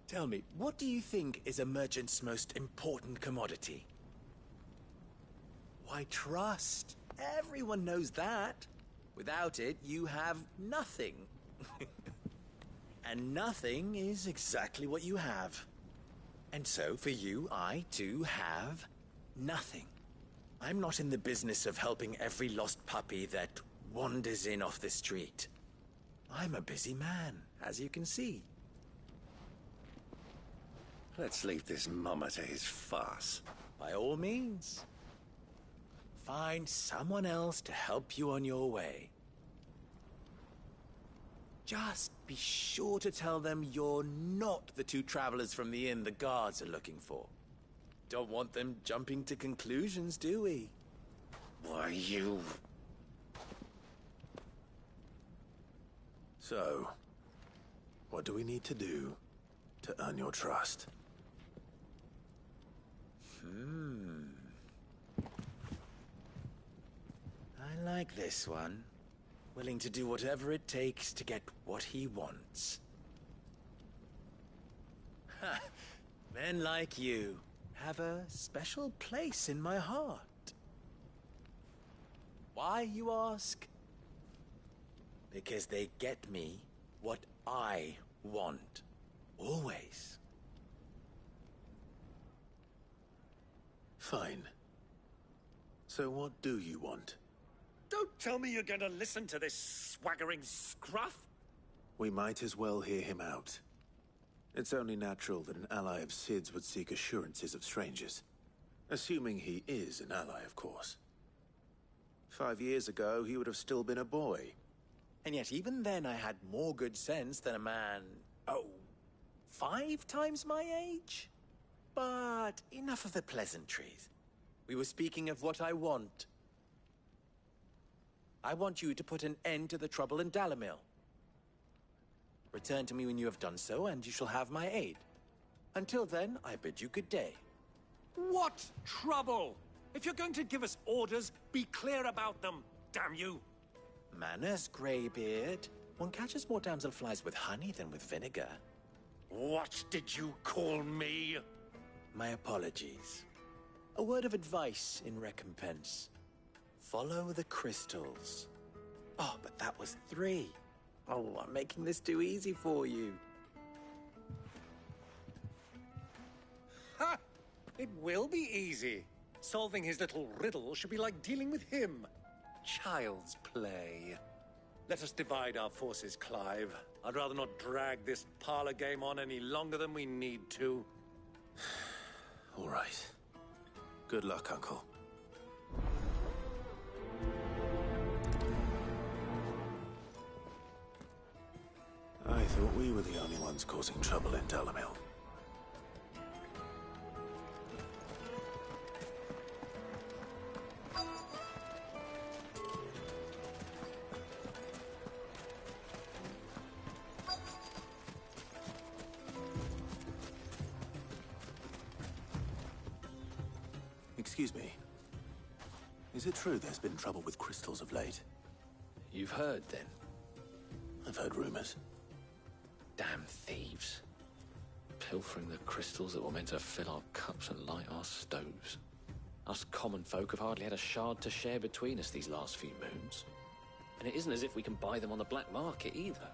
Tell me, what do you think is a merchant's most important commodity? Why, trust. Everyone knows that. Without it, you have nothing. And nothing is exactly what you have. And so, for you, I, too, have nothing. I'm not in the business of helping every lost puppy that wanders in off the street. I'm a busy man, as you can see. Let's leave this mummer to his farce. By all means. Find someone else to help you on your way. Just be sure to tell them you're not the two travelers from the inn the guards are looking for. Don't want them jumping to conclusions, do we? Why, you... So, what do we need to do to earn your trust? I like this one. Willing to do whatever it takes to get what he wants. Ha! Men like you have a special place in my heart. Why, you ask? Because they get me what I want. Always. Fine. So what do you want? Don't tell me you're going to listen to this swaggering scruff. We might as well hear him out. It's only natural that an ally of Sid's would seek assurances of strangers. Assuming he is an ally, of course. 5 years ago, he would have still been a boy. And yet even then I had more good sense than a man, 5 times my age? But enough of the pleasantries. We were speaking of what I want. I want you to put an end to the trouble in Dalimil. Return to me when you have done so, and you shall have my aid. Until then, I bid you good day. What trouble? If you're going to give us orders, be clear about them, damn you! Manners, Greybeard. One catches more damselflies with honey than with vinegar. What did you call me? My apologies. A word of advice in recompense. Follow the crystals. Oh, but that was 3. Oh, I'm making this too easy for you. Ha! It will be easy. Solving his little riddle should be like dealing with him. Child's play. Let us divide our forces, Clive. I'd rather not drag this parlor game on any longer than we need to. All right. Good luck, Uncle. I thought we were the only ones causing trouble in Dalimil. Excuse me. Is it true there's been trouble with crystals of late? You've heard, then? I've heard rumors. Damn thieves. Pilfering the crystals that were meant to fill our cups and light our stoves. Us common folk have hardly had a shard to share between us these last few moons. And it isn't as if we can buy them on the black market either.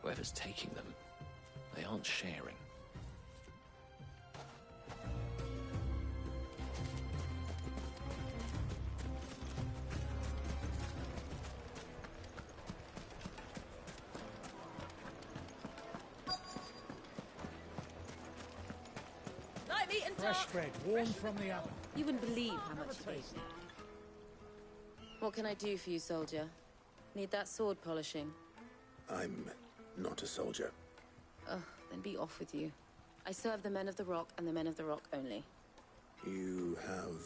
Whoever's taking them, they aren't sharing. Fresh bread, warm from the oven. You wouldn't believe how much he gave me. What can I do for you, soldier? Need that sword polishing? I'm not a soldier. Ugh, then be off with you. I serve the men of the Rock and the men of the Rock only. You have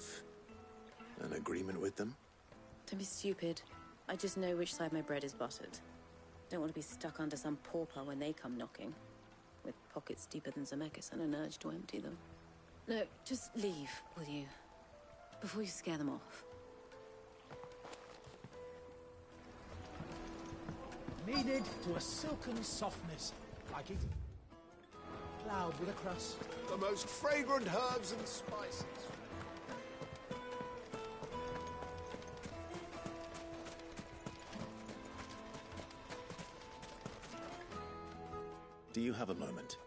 an agreement with them? Don't be stupid. I just know which side my bread is buttered. Don't want to be stuck under some pauper when they come knocking, with pockets deeper than Zemeckis and an urge to empty them. No, just leave, will you? Before you scare them off. Kneaded to a silken softness, like it. Cloud with a crust. The most fragrant herbs and spices. Do you have a moment?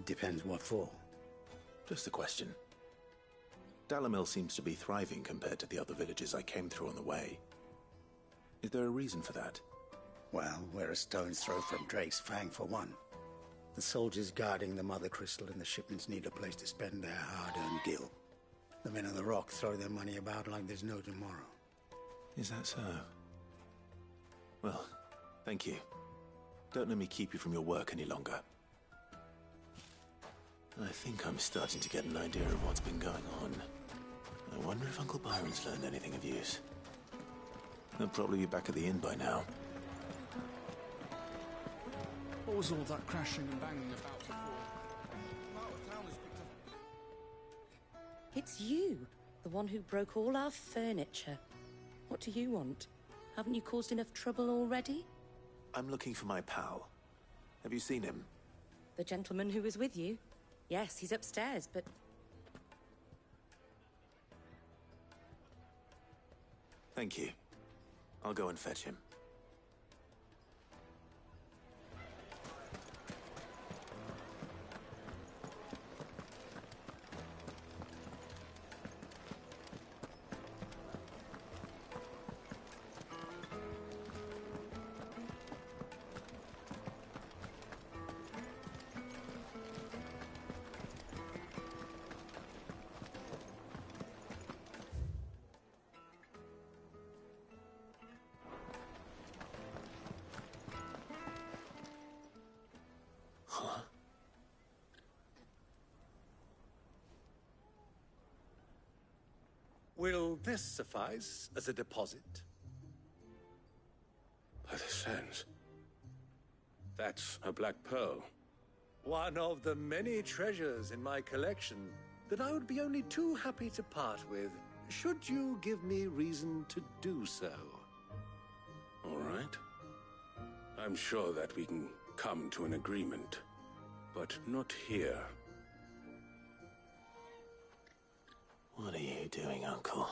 Depends what for. Just a question. Dalamil seems to be thriving compared to the other villages I came through on the way. Is there a reason for that? Well, we're a stone's throw from Drake's Fang, for one. The soldiers guarding the Mother Crystal and the shipments need a place to spend their hard-earned gil. The men of the Rock throw their money about like there's no tomorrow. Is that so? Well, thank you. Don't let me keep you from your work any longer. I think I'm starting to get an idea of what's been going on. I wonder if Uncle Byron's learned anything of use. They'll probably be back at the inn by now. What was all that crashing and banging about before? Part of town has picked up. It's you, the one who broke all our furniture. What do you want? Haven't you caused enough trouble already? I'm looking for my pal. Have you seen him? The gentleman who was with you? Yes, he's upstairs, but... Thank you. I'll go and fetch him. Will this suffice as a deposit? By the sands. That's a black pearl. One of the many treasures in my collection that I would be only too happy to part with, should you give me reason to do so. All right. I'm sure that we can come to an agreement, but not here. What are you doing, Uncle?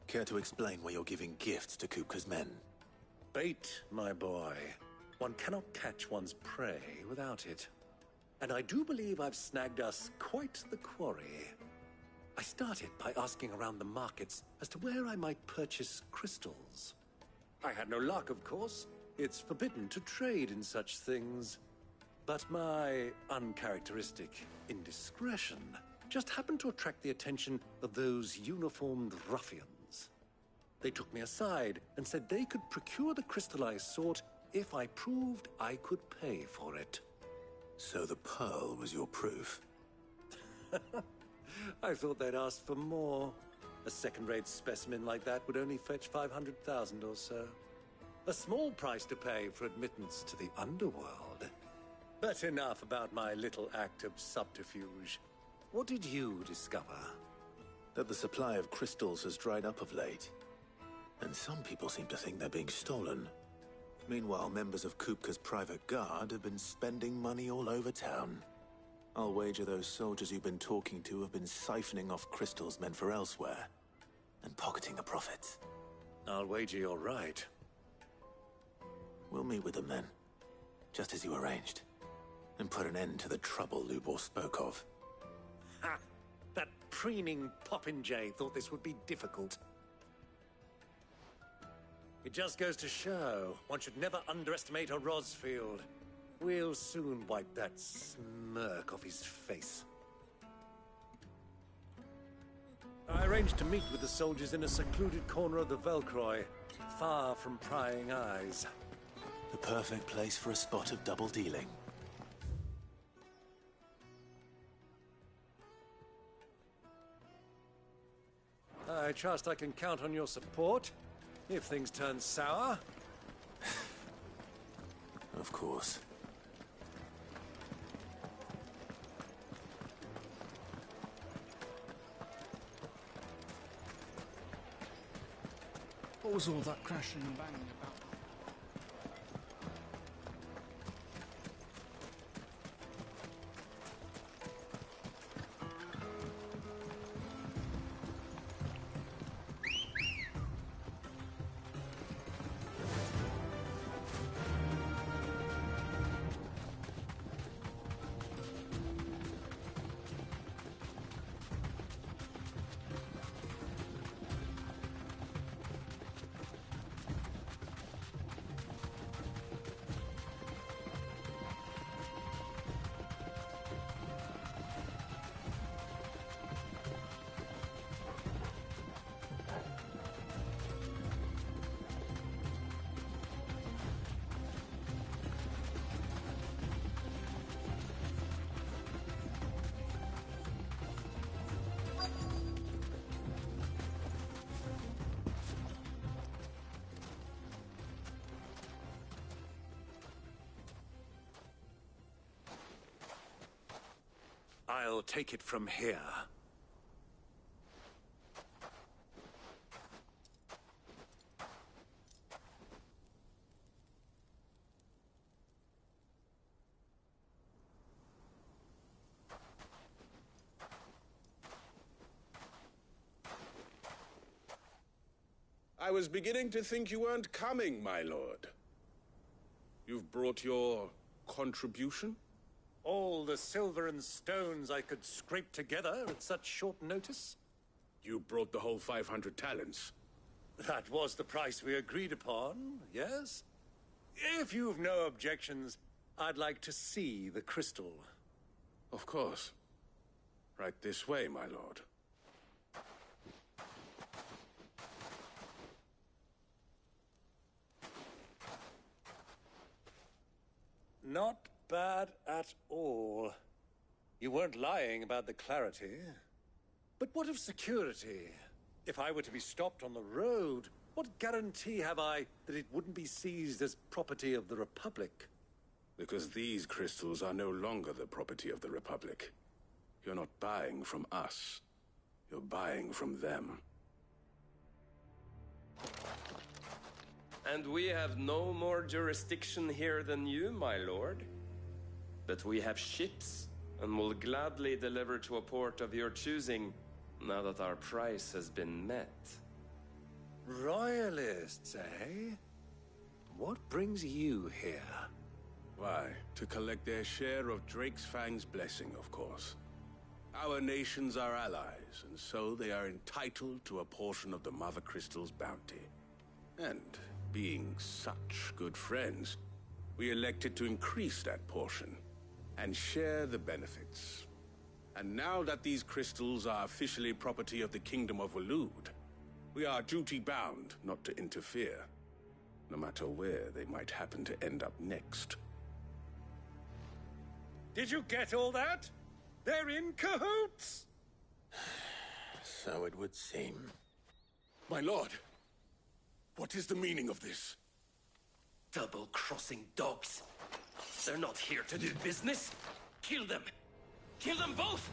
Care to explain why you're giving gifts to Kupka's men? Bait, my boy. One cannot catch one's prey without it. And I do believe I've snagged us quite the quarry. I started by asking around the markets as to where I might purchase crystals. I had no luck, of course. It's forbidden to trade in such things. But my uncharacteristic indiscretion just happened to attract the attention of those uniformed ruffians. They took me aside and said they could procure the crystal I sought if I proved I could pay for it. So the pearl was your proof? I thought they'd asked for more. A second-rate specimen like that would only fetch 500,000 or so. A small price to pay for admittance to the underworld. But enough about my little act of subterfuge. What did you discover? That the supply of crystals has dried up of late. And some people seem to think they're being stolen. Meanwhile, members of Kupka's private guard have been spending money all over town. I'll wager those soldiers you've been talking to have been siphoning off crystals meant for elsewhere, and pocketing the profits. I'll wager you're right. We'll meet with them then, just as you arranged, and put an end to the trouble Lubor spoke of. Ha! That preening popinjay thought this would be difficult. It just goes to show one should never underestimate a Rosfield. We'll soon wipe that smirk off his face. I arranged to meet with the soldiers in a secluded corner of the Velcroy, far from prying eyes. The perfect place for a spot of double dealing. I trust I can count on your support if things turn sour. Of course. What was all that crashing and banging about? I'll take it from here. I was beginning to think you weren't coming, my lord. You've brought your contribution? All the silver and stones I could scrape together at such short notice? You brought the whole 500 talents. That was the price we agreed upon, yes? If you've no objections, I'd like to see the crystal. Of course. Right this way, my lord. Not bad at all. You weren't lying about the clarity. But what of security? If I were to be stopped on the road, what guarantee have I that it wouldn't be seized as property of the Republic? Because these crystals are no longer the property of the Republic. You're not buying from us. You're buying from them. And we have no more jurisdiction here than you, my lord. But we have ships, and will gladly deliver to a port of your choosing, now that our price has been met. Royalists, eh? What brings you here? Why, to collect their share of Drakesfang's blessing, of course. Our nations are allies, and so they are entitled to a portion of the Mother Crystal's bounty. And being such good friends, we elected to increase that portion and share the benefits. And now that these crystals are officially property of the Kingdom of Waloed, we are duty-bound not to interfere, no matter where they might happen to end up next. Did you get all that? They're in cahoots! So it would seem. My lord, what is the meaning of this? Double-crossing dogs. They're not here to do business. Kill them. Kill them both!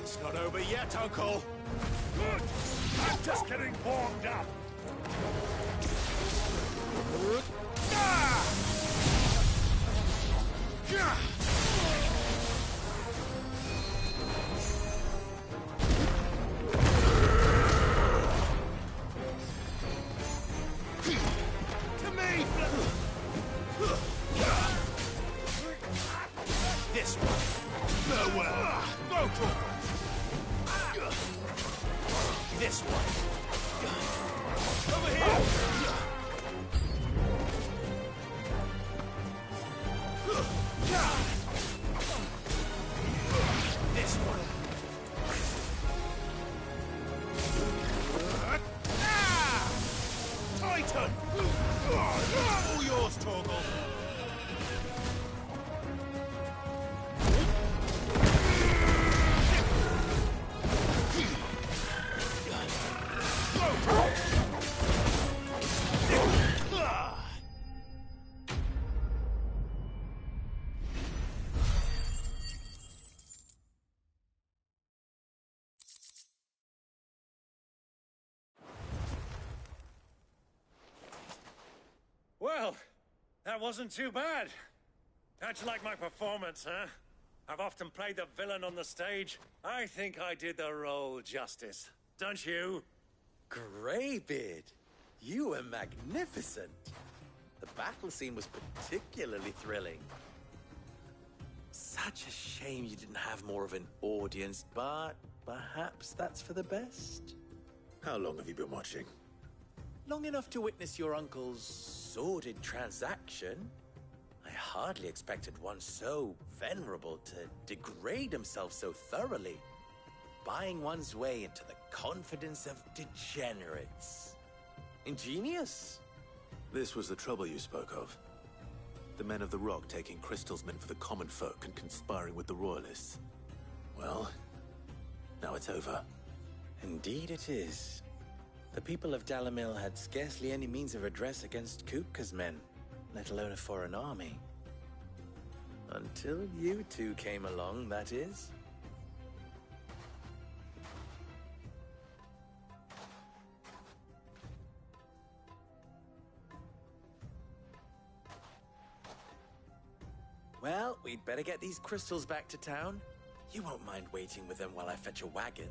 It's not over yet, Uncle. Good! I'm just getting warmed up. To me! This one. Nowhere. No trouble. All yours, Torgal. Well, that wasn't too bad. How'd you like my performance, huh? I've often played the villain on the stage. I think I did the role justice. Don't you? Greybeard, you were magnificent. The battle scene was particularly thrilling. Such a shame you didn't have more of an audience, but perhaps that's for the best. How long have you been watching? Long enough to witness your uncle's sordid transaction. I hardly expected one so venerable to degrade himself so thoroughly, buying one's way into the confidence of degenerates. Ingenious. This was the trouble you spoke of. The men of the Rock taking Crystal's men for the common folk and conspiring with the Royalists. Well, now it's over. Indeed it is. The people of Dalimil had scarcely any means of redress against Kupka's men, let alone a foreign army. Until you two came along, that is. Well, we'd better get these crystals back to town. You won't mind waiting with them while I fetch a wagon.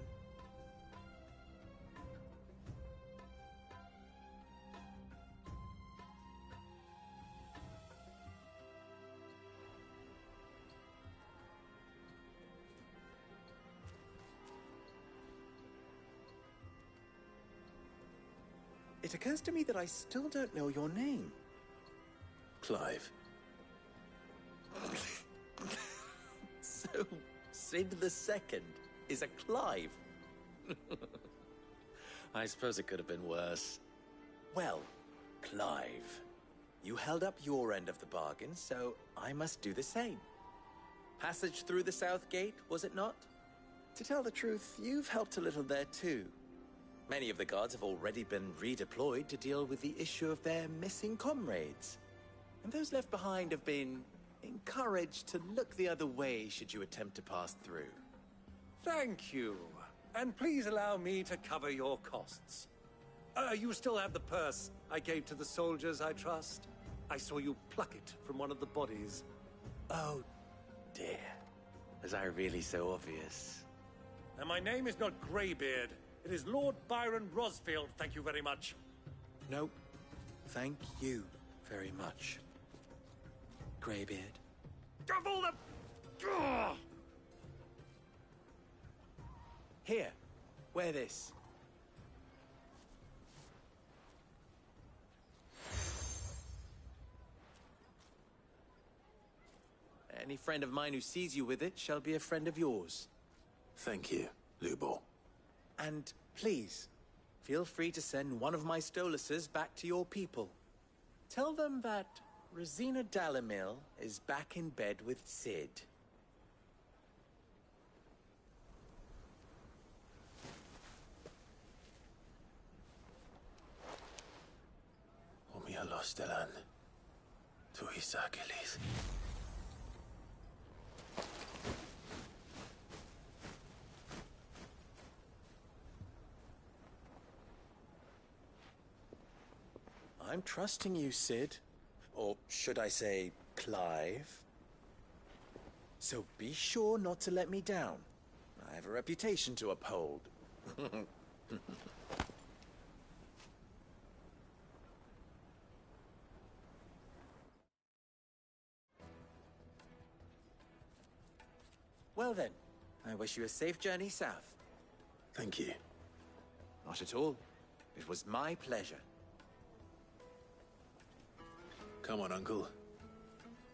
It occurs to me that I still don't know your name. Clive. So, Sid the Second is a Clive. I suppose it could have been worse. Well, Clive, you held up your end of the bargain, so I must do the same. Passage through the South Gate, was it not? To tell the truth, you've helped a little there too. Many of the guards have already been redeployed to deal with the issue of their missing comrades. And those left behind have been encouraged to look the other way should you attempt to pass through. Thank you. And please allow me to cover your costs. You still have the purse I gave to the soldiers, I trust? I saw you pluck it from one of the bodies. Oh, dear. Was I really so obvious? And my name is not Greybeard. It is Lord Byron Rosfield, thank you very much. No, thank you very much, Greybeard. Of all the... Ugh! Here, wear this. Any friend of mine who sees you with it shall be a friend of yours. Thank you, Lubor. And please, feel free to send one of my Stoluses back to your people. Tell them that Rosina Dalimil is back in bed with Sid. Omia los Delan. Tu Isakelis. I'm trusting you, Sid. Or should I say, Clive? So be sure not to let me down. I have a reputation to uphold. Well then, I wish you a safe journey south. Thank you. Not at all. It was my pleasure. Come on, Uncle.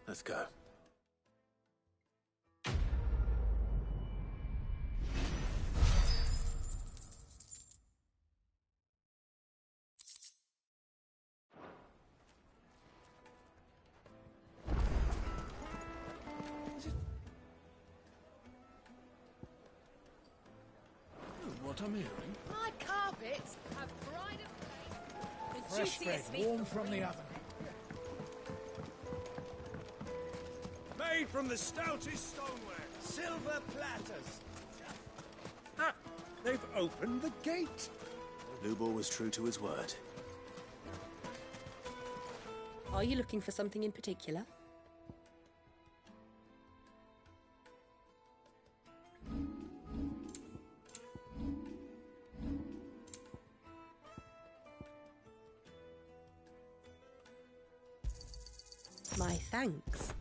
Let's go. what I'm hearing? My carpets have pride of place. The Fresh bread, juiciest meat warm from the oven. Made from the stoutest stoneware. Silver platters. Ah, they've opened the gate. Lubor was true to his word. Are you looking for something in particular? My thanks.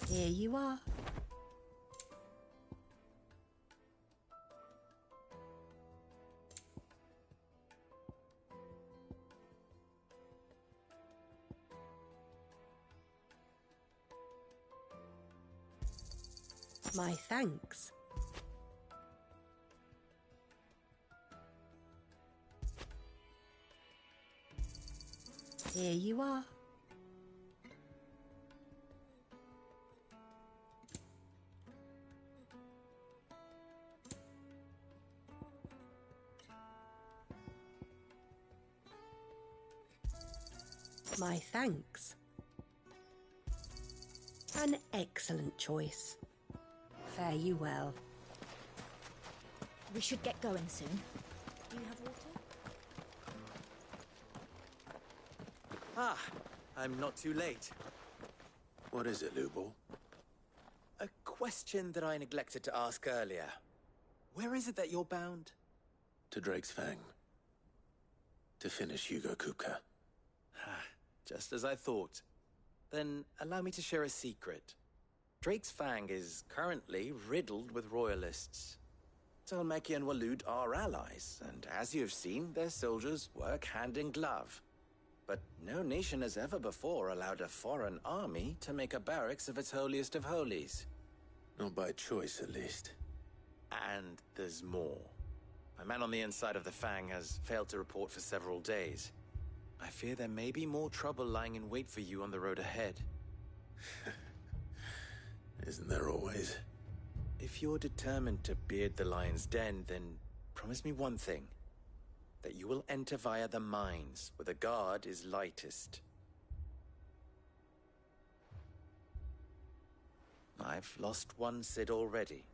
Here you are. My thanks. Here you are. My thanks. An excellent choice. Fare you well. We should get going soon. Do you have water? Ah, I'm not too late. What is it, Lubor? A question that I neglected to ask earlier. Where is it that you're bound? To Drake's Fang. To finish Hugo Kupka. Just as I thought. Then allow me to share a secret. Drake's Fang is currently riddled with royalists. Tolmeki and Waloed are allies, and as you have seen, their soldiers work hand in glove. But no nation has ever before allowed a foreign army to make a barracks of its holiest of holies. Not by choice, at least. And there's more. A man on the inside of the Fang has failed to report for several days. I fear there may be more trouble lying in wait for you on the road ahead. Isn't there always? If you're determined to beard the lion's den, then promise me one thing. That you will enter via the mines, where the guard is lightest. I've lost one Cid already.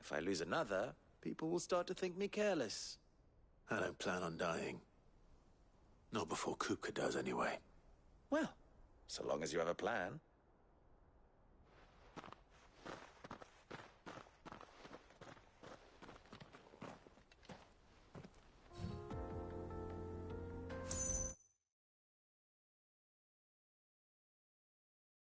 If I lose another, people will start to think me careless. I don't plan on dying. Not before Kupka does, anyway. Well, so long as you have a plan.